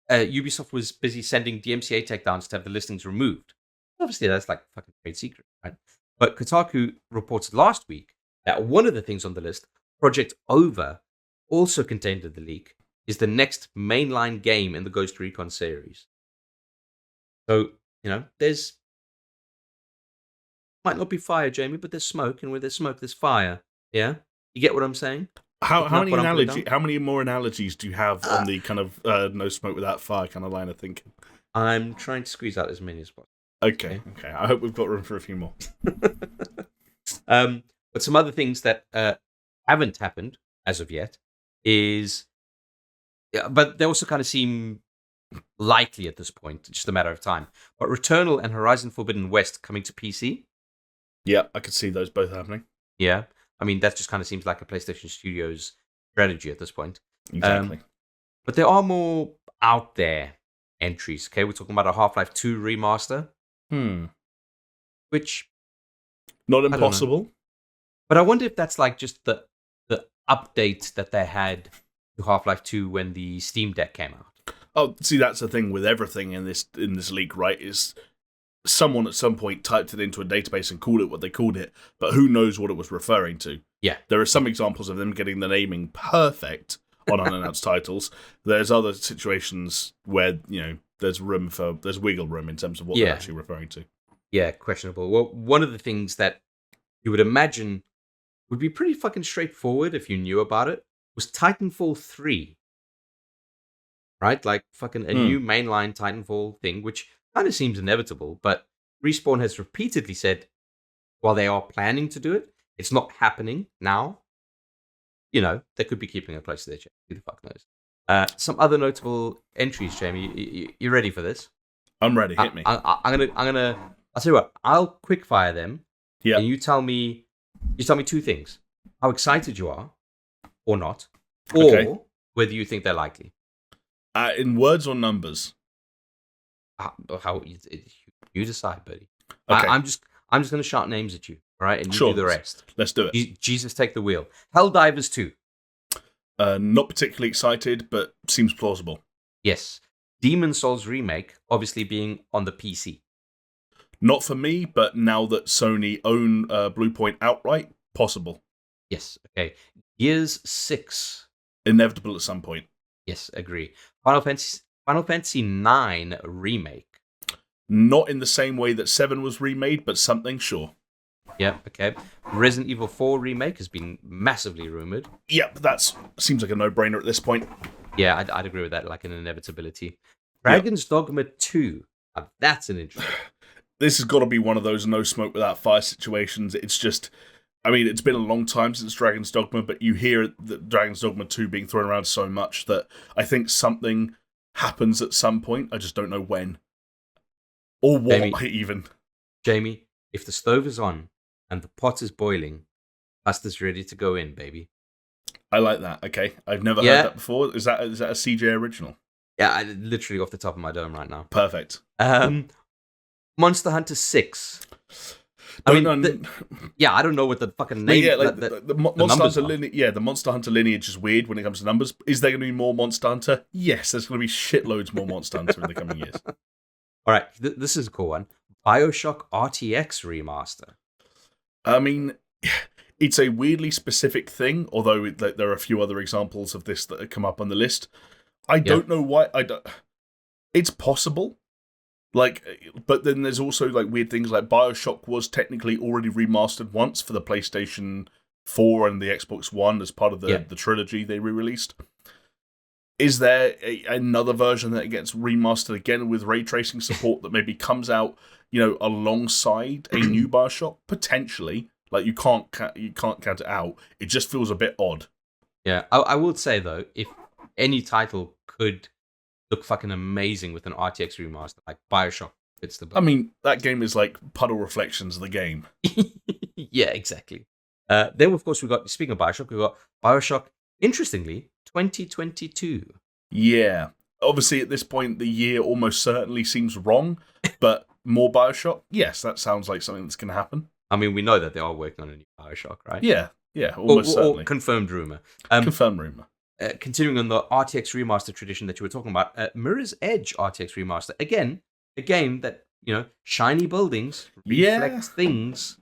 Ubisoft was busy sending DMCA takedowns to have the listings removed. Obviously, that's like fucking trade secret, right? But Kotaku reported last week that one of the things on the list, Project Over, also contained in the leak, is the next mainline game in the Ghost Recon series. So, there's might not be fire, Jamie, but there's smoke, and where there's smoke, there's fire. Yeah? You get what I'm saying? How many more analogies do you have on the kind of no smoke without fire kind of line of thinking? I'm trying to squeeze out as many as possible. Okay. I hope we've got room for a few more. But some other things that haven't happened as of yet is, but they also kind of seem likely at this point, just a matter of time. But Returnal and Horizon Forbidden West coming to PC. Yeah, I could see those both happening. Yeah, I mean that just kind of seems like a PlayStation Studios strategy at this point. Exactly. But there are more out there entries. Okay, we're talking about a Half-Life 2 remaster. Which not impossible. But I wonder if that's like just the update that they had to Half-Life 2 when the Steam Deck came out. Oh, see, that's the thing with everything in this leak, right? Is someone at some point typed it into a database and called it what they called it, but who knows what it was referring to? Yeah. There are some examples of them getting the naming perfect on unannounced titles. There's other situations where, there's wiggle room in terms of what they're actually referring to. Yeah, questionable. Well, one of the things that you would imagine would be pretty fucking straightforward if you knew about it was Titanfall 3. Right? Like fucking a new mainline Titanfall thing, which kind of seems inevitable, but Respawn has repeatedly said while they are planning to do it, it's not happening now. They could be keeping it close to their chest. Who the fuck knows? Some other notable entries, Jamie. You ready for this? I'm ready. Hit me. I'm gonna. I'll tell you what. I'll quickfire them. Yeah. And you tell me 2 things: how excited you are, or not, or whether you think they're likely. In words or numbers? How you decide, buddy. Okay. I'm just going to shout names at you, all right? And you Sure, do the rest. Let's do it. Jesus, take the wheel. Helldivers 2. Not particularly excited, but seems plausible. Yes. Demon Souls Remake, obviously being on the PC. Not for me, but now that Sony own Bluepoint outright, possible. Yes, okay. Gears 6. Inevitable at some point. Yes, agree. Final Fantasy 9 Remake. Not in the same way that 7 was remade, but something, sure. Yeah, okay. Resident Evil 4 Remake has been massively rumored. Yep, that seems like a no-brainer at this point. Yeah, I'd agree with that, like an inevitability. Dragon's Dogma 2. That's an interesting. This has got to be one of those no smoke without fire situations. It's just, I mean, it's been a long time since Dragon's Dogma, but you hear that Dragon's Dogma 2 being thrown around so much that I think something happens at some point. I just don't know when. Or what, even. Jamie, if the stove is on and the pot is boiling, pasta's ready to go in, baby. I like that, okay. I've never heard that before. Is that a CJ original? Yeah, literally off the top of my dome right now. Perfect. Monster Hunter 6. I don't know what the fucking name. Yeah, like the Monster Hunter lineage. The Monster Hunter lineage is weird when it comes to numbers. Is there going to be more Monster Hunter? Yes, there's going to be shitloads more Monster Hunter in the coming years. All right, this is a cool one. BioShock RTX remaster. I mean, it's a weirdly specific thing. Although there are a few other examples of this that have come up on the list. I don't know why. It's possible. But then there's also weird things like BioShock was technically already remastered once for the PlayStation 4 and the Xbox One as part of the trilogy they re-released. Is there another version that gets remastered again with ray tracing support that maybe comes out, alongside a new BioShock? Potentially. You can't count it out. It just feels a bit odd. Yeah, I would say though, if any title could look fucking amazing with an RTX remaster, like BioShock fits the bill. I mean, that game is like Puddle Reflections of the game. Yeah, exactly. Then, of course, speaking of BioShock, we've got BioShock, interestingly, 2022. Yeah. Obviously, at this point, the year almost certainly seems wrong, but more BioShock? Yes, that sounds like something that's going to happen. I mean, we know that they are working on a new BioShock, right? Yeah, almost certainly. Or confirmed rumor. Confirmed rumor. Continuing on the RTX remaster tradition that you were talking about, Mirror's Edge RTX remaster. Again, a game that, shiny buildings reflect things.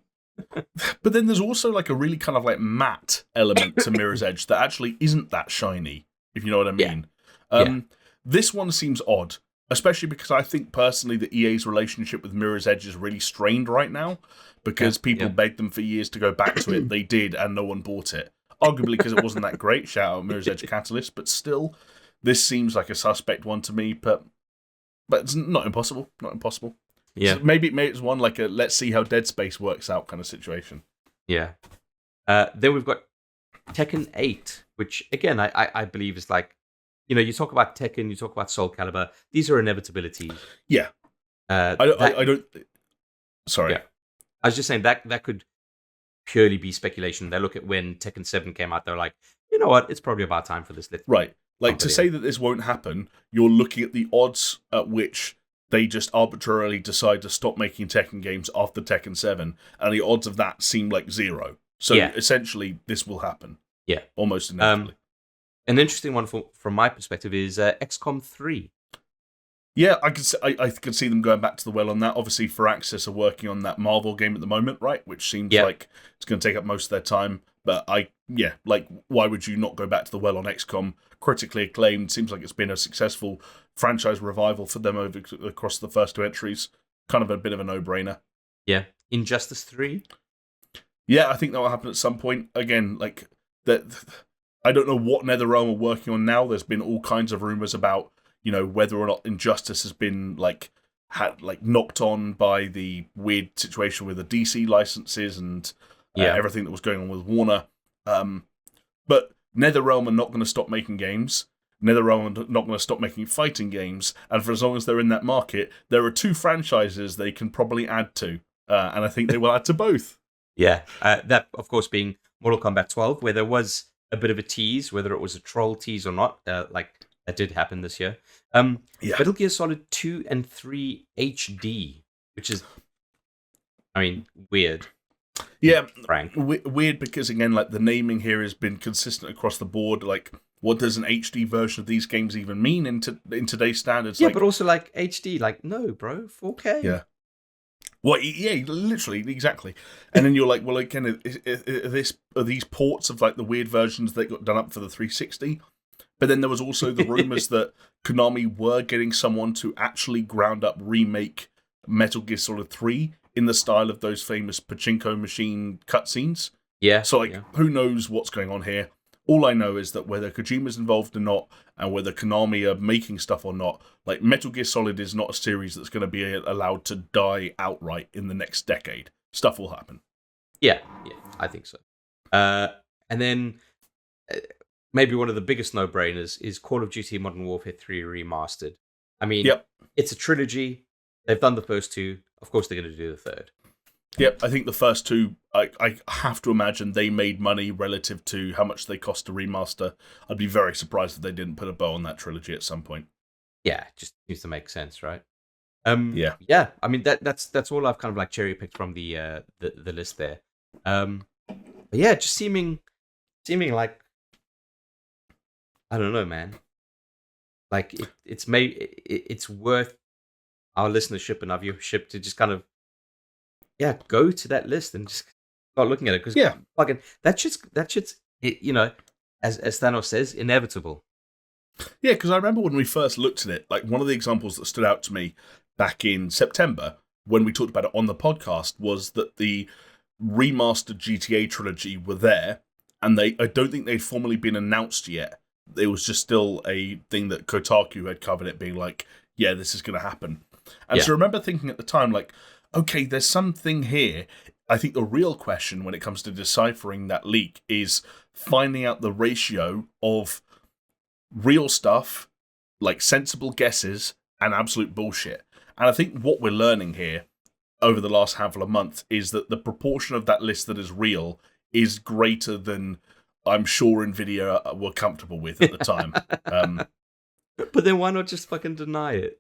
But then there's also a really kind of matte element to Mirror's Edge that actually isn't that shiny, if you know what I mean. This one seems odd, especially because I think personally that EA's relationship with Mirror's Edge is really strained right now because people begged them for years to go back to it. They did, and no one bought it. Arguably because it wasn't that great. Shout out Mirror's Edge Catalyst, but still, this seems like a suspect one to me. But it's not impossible. Not impossible. Yeah. So maybe it's one like a let's see how Dead Space works out kind of situation. Yeah. Then we've got Tekken 8, which again I believe is you talk about Tekken, you talk about Soul Calibur. These are inevitabilities. Yeah. I don't. Sorry. Yeah. I was just saying that could purely be speculation. They look at when Tekken 7 came out, they're like, you know what, it's probably about time for this. Right. To say that this won't happen, you're looking at the odds at which they just arbitrarily decide to stop making Tekken games after Tekken 7, and the odds of that seem like zero. So essentially, this will happen. Yeah. Almost inevitably. An interesting one from my perspective is XCOM 3. Yeah, I could see them going back to the well on that. Obviously, Firaxis are working on that Marvel game at the moment, right? Which seems like it's going to take up most of their time. But why would you not go back to the well on XCOM? Critically acclaimed. Seems like it's been a successful franchise revival for them across the first two entries. Kind of a bit of a no-brainer. Yeah. Injustice 3? Yeah, I think that will happen at some point. Again, that. I don't know what NetherRealm are working on now. There's been all kinds of rumors about whether or not Injustice has been knocked on by the weird situation with the DC licenses and everything that was going on with Warner. But NetherRealm are not going to stop making games. NetherRealm are not going to stop making fighting games. And for as long as they're in that market, there are two franchises they can probably add to. And I think they will add to both. Yeah. That, of course, being Mortal Kombat 12, where there was a bit of a tease, whether it was a troll tease or not. That did happen this year. Metal Gear Solid 2 and 3 HD, which is I mean, weird. Yeah, Frank. Weird because, again, like, the naming here has been consistent across the board. Like, what does an HD version of these games even mean in today's standards? Yeah, like, but also, like, HD, like, no, bro, 4K. Yeah. Well, yeah, literally, exactly. And then you're like, well, again, are these ports of, like, the weird versions that got done up for the 360? But then there was also the rumors that Konami were getting someone to actually ground up remake Metal Gear Solid 3 in the style of those famous pachinko machine cutscenes. Yeah. So, like, who knows what's going on here? All I know is that whether Kojima's involved or not, and whether Konami are making stuff or not, like, Metal Gear Solid is not a series that's going to be allowed to die outright in the next decade. Stuff will happen. Yeah, I think so. And then maybe one of the biggest no-brainers is Call of Duty Modern Warfare 3 Remastered. I mean, It's a trilogy. They've done the first two. Of course, they're going to do the third. Yep, I think the first two, I have to imagine they made money relative to how much they cost to remaster. I'd be very surprised if they didn't put a bow on that trilogy at some point. Yeah, it just needs to make sense, right? Yeah. I mean, that's all I've kind of like cherry picked from the list there. But yeah, just seeming like, I don't know, man. Like it's worth our listenership and our viewership to just kind of go to that list and just start looking at it, because fucking that shit's you know, as Thanos says, inevitable. Yeah, because I remember when we first looked at it, like, one of the examples that stood out to me back in September when we talked about it on the podcast was that the remastered GTA trilogy were there, and I don't think they'd formally been announced yet. It was just still a thing that Kotaku had covered it, being like, yeah, this is going to happen. And so I remember thinking at the time, like, okay, there's something here. I think the real question when it comes to deciphering that leak is finding out the ratio of real stuff, like sensible guesses, and absolute bullshit. And I think what we're learning here over the last handful of months is that the proportion of that list that is real is greater than I'm sure Nvidia were comfortable with at the time. But then why not just fucking deny it?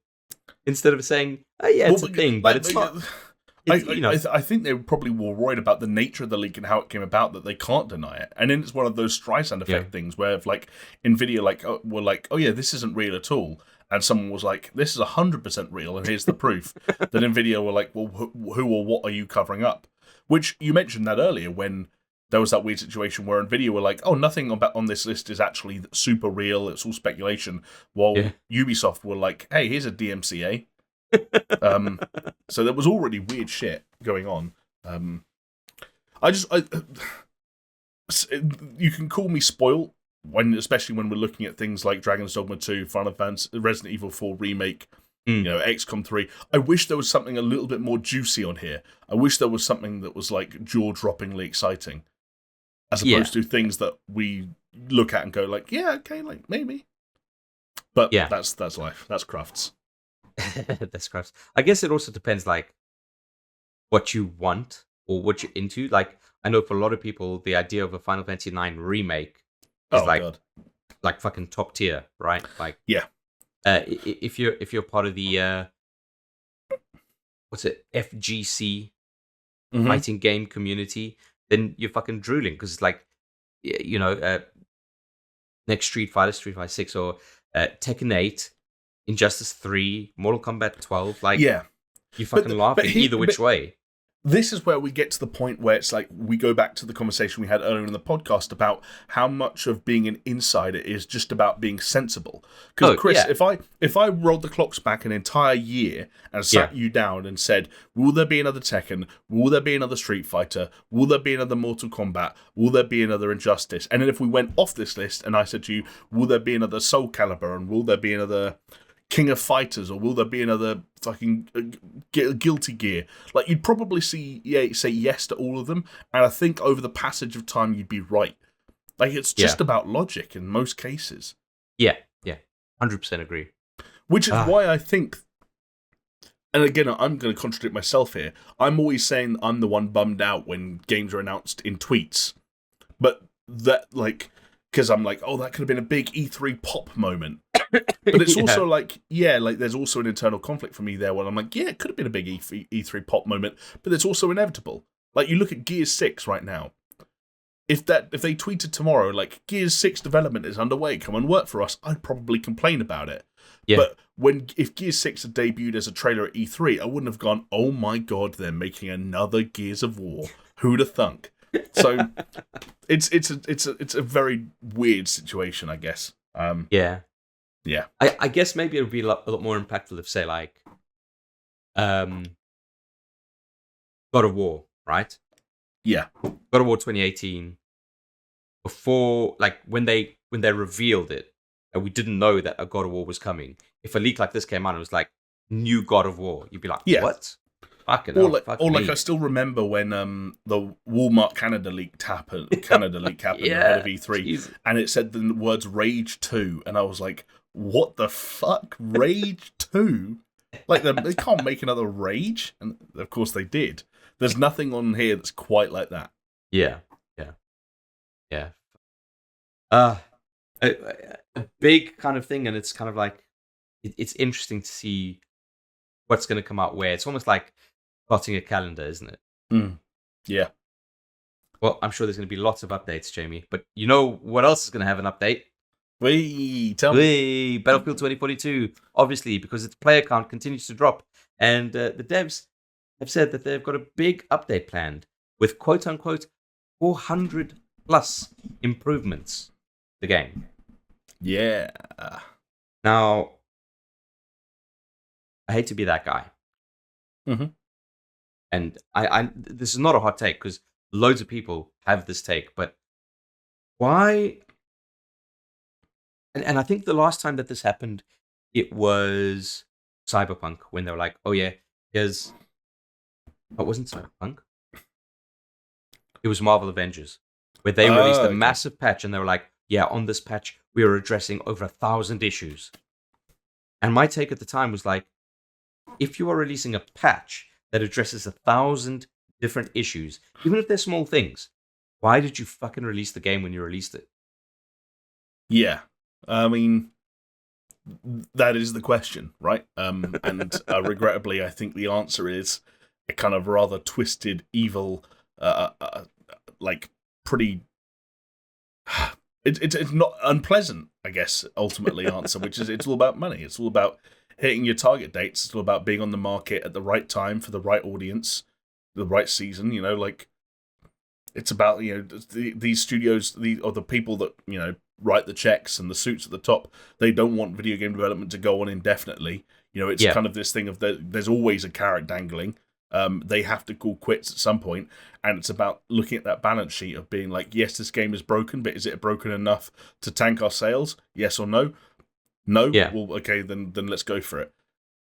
Instead of saying, oh yeah, it's a thing, but it's not. I think they probably were worried about the nature of the leak and how it came about, that they can't deny it. And then it's one of those Streisand effect things where, if, like, Nvidia were like, oh yeah, this isn't real at all, and someone was like, this is 100% real, and here's the proof. Then Nvidia were like, well, who or what are you covering up? Which you mentioned that earlier when there was that weird situation where Nvidia were like, oh, nothing on this list is actually super real, it's all speculation, while Ubisoft were like, hey, here's a DMCA. So there was already weird shit going on. You can call me spoiled, especially when we're looking at things like Dragon's Dogma 2, Final Fantasy, Resident Evil 4 remake, XCOM 3. I wish there was something a little bit more juicy on here. I wish there was something that was, like, jaw-droppingly exciting, as opposed to things that we look at and go like, yeah, okay, like, maybe. But that's life. That's crafts. That's crafts. I guess it also depends, like, what you want or what you're into. Like, I know for a lot of people, the idea of a Final Fantasy IX remake is like fucking top tier, right? Like, if you're part of the FGC fighting game community, then you're fucking drooling, because it's like, next Street Fighter 6, or Tekken 8, Injustice 3, Mortal Kombat 12, like, you fucking laughing either which way. This is where we get to the point where it's like, we go back to the conversation we had earlier in the podcast about how much of being an insider is just about being sensible. Because, Chris, if I rolled the clocks back an entire year and sat you down and said, will there be another Tekken? Will there be another Street Fighter? Will there be another Mortal Kombat? Will there be another Injustice? And then if we went off this list and I said to you, will there be another Soul Calibur? And will there be another King of Fighters, or will there be another fucking Guilty Gear? Like, you'd probably say yes to all of them, and I think over the passage of time you'd be right. Like, it's just about logic in most cases. Yeah, 100% agree. Which is why I think, and again, I'm going to contradict myself here, I'm always saying I'm the one bummed out when games are announced in tweets. But that, like, because I'm like, oh, that could have been a big E3 pop moment. But it's also like there's also an internal conflict for me there where I'm like, yeah, it could have been a big E3 pop moment, but it's also inevitable. Like, you look at Gears 6 right now. If they tweeted tomorrow, like, Gears 6 development is underway, come and work for us, I'd probably complain about it. Yeah. But if Gears 6 had debuted as a trailer at E3, I wouldn't have gone, oh my god, they're making another Gears of War. Who'd have thunk? So it's a very weird situation, I guess. Yeah. I guess maybe it would be a lot more impactful if, say, like, God of War, right? Yeah. God of War 2018, before, like, when they revealed it, and we didn't know that a God of War was coming. If a leak like this came out and it was like, new God of War, you'd be like, what? Fucking hell, like, I still remember when the Walmart Canada leak happened ahead of E3, Jesus. And it said the words Rage 2, and I was like, what the fuck? Rage 2? Like, they can't make another Rage? And of course they did. There's nothing on here that's quite like that. Yeah. A big kind of thing, and it's kind of like, it's interesting to see what's going to come out where. It's almost like plotting a calendar, isn't it? Yeah. Well, I'm sure there's going to be lots of updates, Jamie. But you know what else is going to have an update? Tell me. Battlefield 2042, obviously, because its player count continues to drop. And the devs have said that they've got a big update planned with quote-unquote 400 plus improvements to the game. Yeah. Now, I hate to be that guy. Mm-hmm. And I this is not a hot take, because loads of people have this take, but why? And I think the last time that this happened, it was Cyberpunk, when they were like, oh yeah, here's... It wasn't Cyberpunk. It was Marvel Avengers, where they released a massive patch, and they were like, yeah, on this patch, we are addressing over 1,000 issues. And my take at the time was like, if you are releasing a patch that addresses 1,000 different issues, even if they're small things, why did you fucking release the game when you released it? Yeah. I mean, that is the question, right? And regrettably, I think the answer is a kind of rather twisted, evil, like, pretty... It's not unpleasant, I guess, ultimately answer, which is it's all about money. It's all about hitting your target dates. It's all about being on the market at the right time for the right audience, the right season, like, it's about, these studios, or the people that, write the checks and the suits at the top, they don't want video game development to go on indefinitely. It's kind of this thing of there's always a carrot dangling. They have to call quits at some point, and it's about looking at that balance sheet of being like, yes, this game is broken, but is it broken enough to tank our sales? Yes or no? No? Yeah. Well, okay, then let's go for it.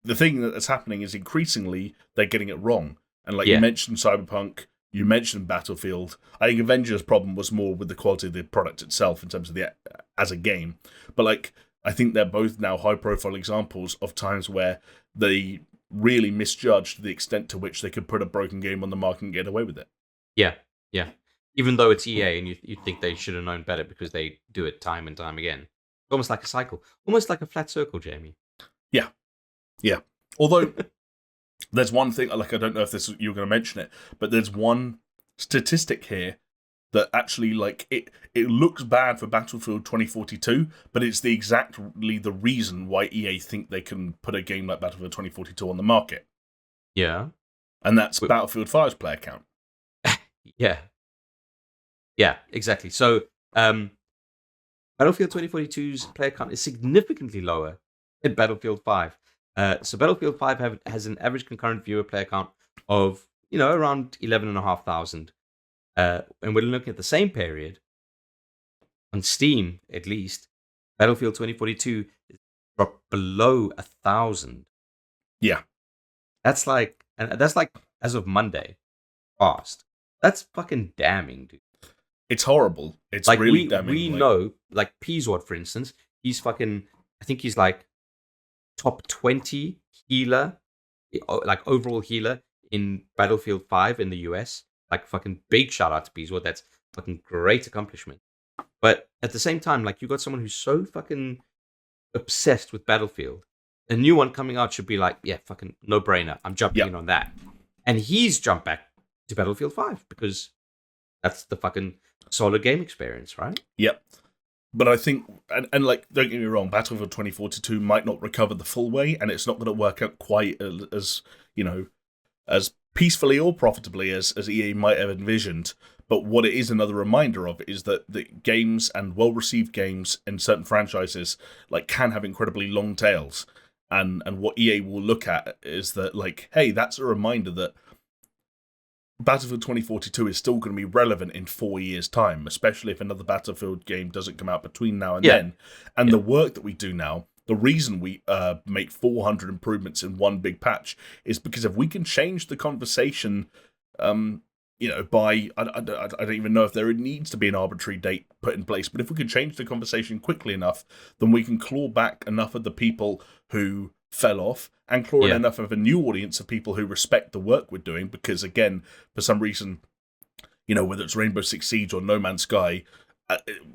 The thing that's happening is increasingly they're getting it wrong. And you mentioned Cyberpunk, you mentioned Battlefield. I think Avengers' problem was more with the quality of the product itself in terms of as a game. But I think they're both now high-profile examples of times where they really misjudged the extent to which they could put a broken game on the market and get away with it. Yeah. Even though it's EA, and you think they should have known better because they do it time and time again. Almost like a cycle. Almost like a flat circle, Jamie. Yeah. Although, there's one thing, I don't know if you're going to mention it, but there's one statistic here that actually, it looks bad for Battlefield 2042, but it's exactly the reason why EA think they can put a game like Battlefield 2042 on the market. Yeah. And that's Battlefield 5's player count. Yeah, exactly. So, Battlefield 2042's player count is significantly lower than Battlefield 5. So Battlefield 5 has an average concurrent viewer player count of, around 11,500. And we're looking at the same period on Steam, at least. Battlefield 2042 dropped below 1,000. Yeah, that's like as of Monday, fast. That's fucking damning, dude. It's horrible. It's really damning. We know, Peaswad, for instance, he's fucking. I think he's top 20 healer, overall healer in Battlefield 5 in the US. Fucking big shout out to Peaswad. That's fucking great accomplishment. But at the same time, you got someone who's so fucking obsessed with Battlefield. A new one coming out should be like, yeah, fucking no-brainer. I'm jumping in on that. And he's jumped back to Battlefield 5 because that's the fucking solid game experience, right? Yep. But I think, and like, don't get me wrong, Battlefield 2042 might not recover the full way, and it's not going to work out quite as as peacefully or profitably as EA might have envisioned. But what it is another reminder of is that the games and well-received games in certain franchises like can have incredibly long tails. And what EA will look at is that, like, hey, that's a reminder that Battlefield 2042 is still going to be relevant in 4 years' time, especially if another Battlefield game doesn't come out between now and then. And the work that we do now, the reason we make 400 improvements in one big patch is because if we can change the conversation, by, I don't even know if there needs to be an arbitrary date put in place, but if we can change the conversation quickly enough, then we can claw back enough of the people who fell off and claw in enough of a new audience of people who respect the work we're doing, because again, for some reason, whether it's Rainbow Six Siege or No Man's Sky,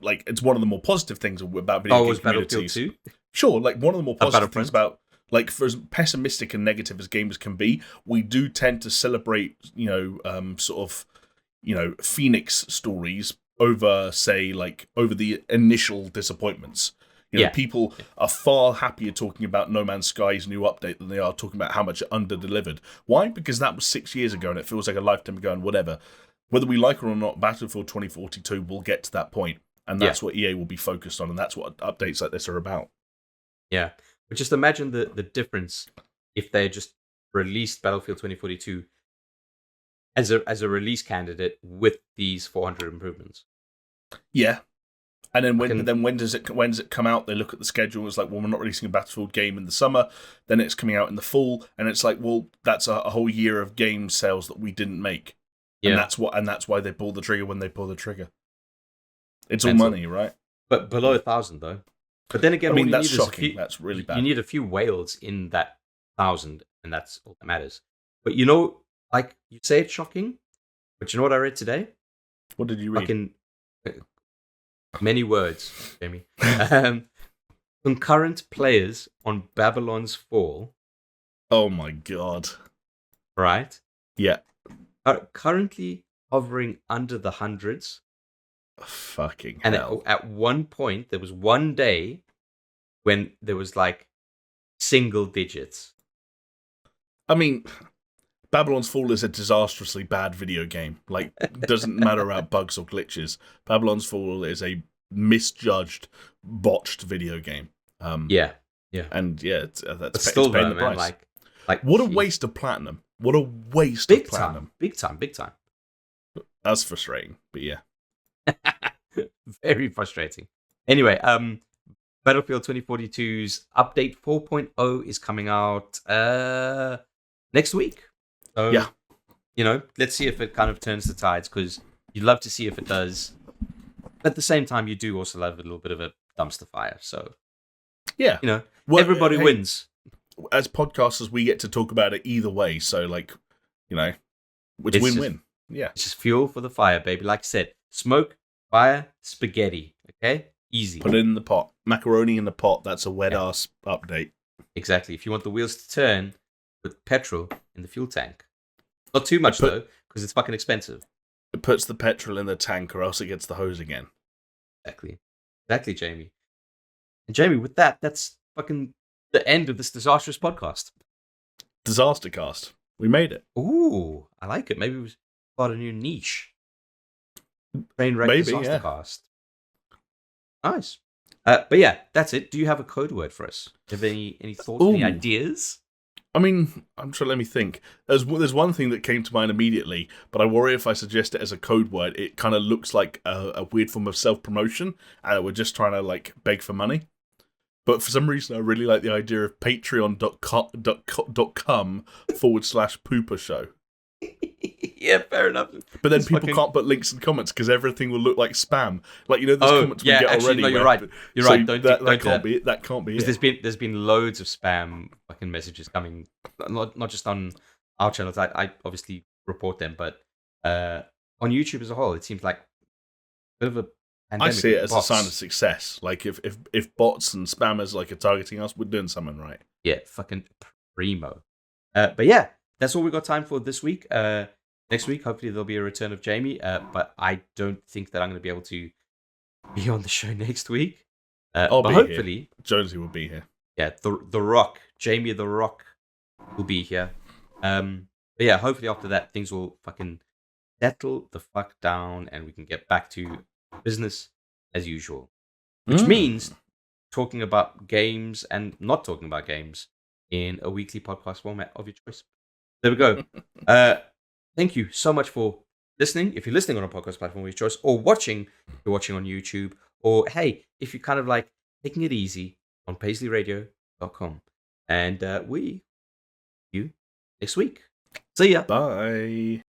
it's one of the more positive things about video game communities. Battlefield 2? Sure, like one of the more positive things about, like, for as pessimistic and negative as gamers can be, we do tend to celebrate, Phoenix stories over, say, like, over the initial disappointments. People are far happier talking about No Man's Sky's new update than they are talking about how much it under-delivered. Why? Because that was 6 years ago and it feels like a lifetime ago and whatever. Whether we like it or not, Battlefield 2042 will get to that point, and that's what EA will be focused on, and that's what updates like this are about. Yeah. But just imagine the difference if they just released Battlefield 2042 as a release candidate with these 400 improvements. Yeah. And then when does it come out? They look at the schedule. It's like, well, we're not releasing a Battlefield game in the summer. Then it's coming out in the fall, and it's like, well, that's a whole year of game sales that we didn't make. Yeah. And that's why they pull the trigger when they pull the trigger. It's all money, right? But below 1,000 though. But then again, that's shocking. That's really bad. You need a few whales in that 1,000, and that's all that matters. But like you say, it's shocking. But you know what I read today? What did you read? Fucking many words, Jamie. Concurrent players on Babylon's Fall. Oh my god! Right? Yeah. Are currently hovering under the hundreds. Fucking and hell. At one point, there was one day when there was like single digits. I mean, Babylon's Fall is a disastrously bad video game. Like, doesn't matter about bugs or glitches. Babylon's Fall is a misjudged, botched video game. Yeah. And that's still paying the man, price. like what a waste of platinum. What a waste of platinum. Big time. That's frustrating, but yeah. Very frustrating. Anyway, Battlefield 2042's update 4.0 is coming out next week. So, let's see if it kind of turns the tides, because you'd love to see if it does. At the same time, you do also love a little bit of a dumpster fire. So, everybody wins. As podcasters, we get to talk about it either way. So, like, it's win-win. It's just fuel for the fire, baby. Like I said, smoke, fire, spaghetti. Okay? Easy. Put it in the pot. Macaroni in the pot. That's a wet-ass update. Exactly. If you want the wheels to turn, put petrol in the fuel tank. Not too much, though, because it's fucking expensive. It puts the petrol in the tank, or else it gets the hose again. Exactly, Jamie. And Jamie, with that, that's fucking the end of this disastrous podcast. Disaster cast. We made it. Ooh, I like it. Maybe we start a new niche. Trainwreck disaster cast. Nice. But yeah, that's it. Do you have a code word for us? Do you have any thoughts, any ideas? I mean, I'm trying. Let me think. There's one thing that came to mind immediately, but I worry if I suggest it as a code word, it kind of looks like a weird form of self-promotion, and we're just trying to like beg for money. But for some reason, I really like the idea of patreon.com/pooper show. Yeah, fair enough. But then people can't put links and comments because everything will look like spam. Like, those comments we get already. No, you're right. You're right. That can't be it. That can't be it. There's been loads of spam fucking messages coming, not just on our channels. I obviously report them, but on YouTube as a whole, it seems like a bit of a I see it as a sign of success. Like if bots and spammers like are targeting us, we're doing something right. Yeah, fucking primo. But yeah, that's all we got time for this week. Next week, hopefully there'll be a return of Jamie. But I don't think that I'm going to be able to be on the show next week. But hopefully, here. Jonesy will be here. Yeah, the Rock, Jamie the Rock, will be here. But yeah, hopefully after that things will fucking settle the fuck down and we can get back to business as usual. Which means talking about games and not talking about games in a weekly podcast format of your choice. There we go. Thank you so much for listening. If you're listening on a podcast platform of your choice, or watching, if you're watching on YouTube, or hey, if you're kind of like taking it easy on paisleyradio.com. And we see you next week. See ya. Bye.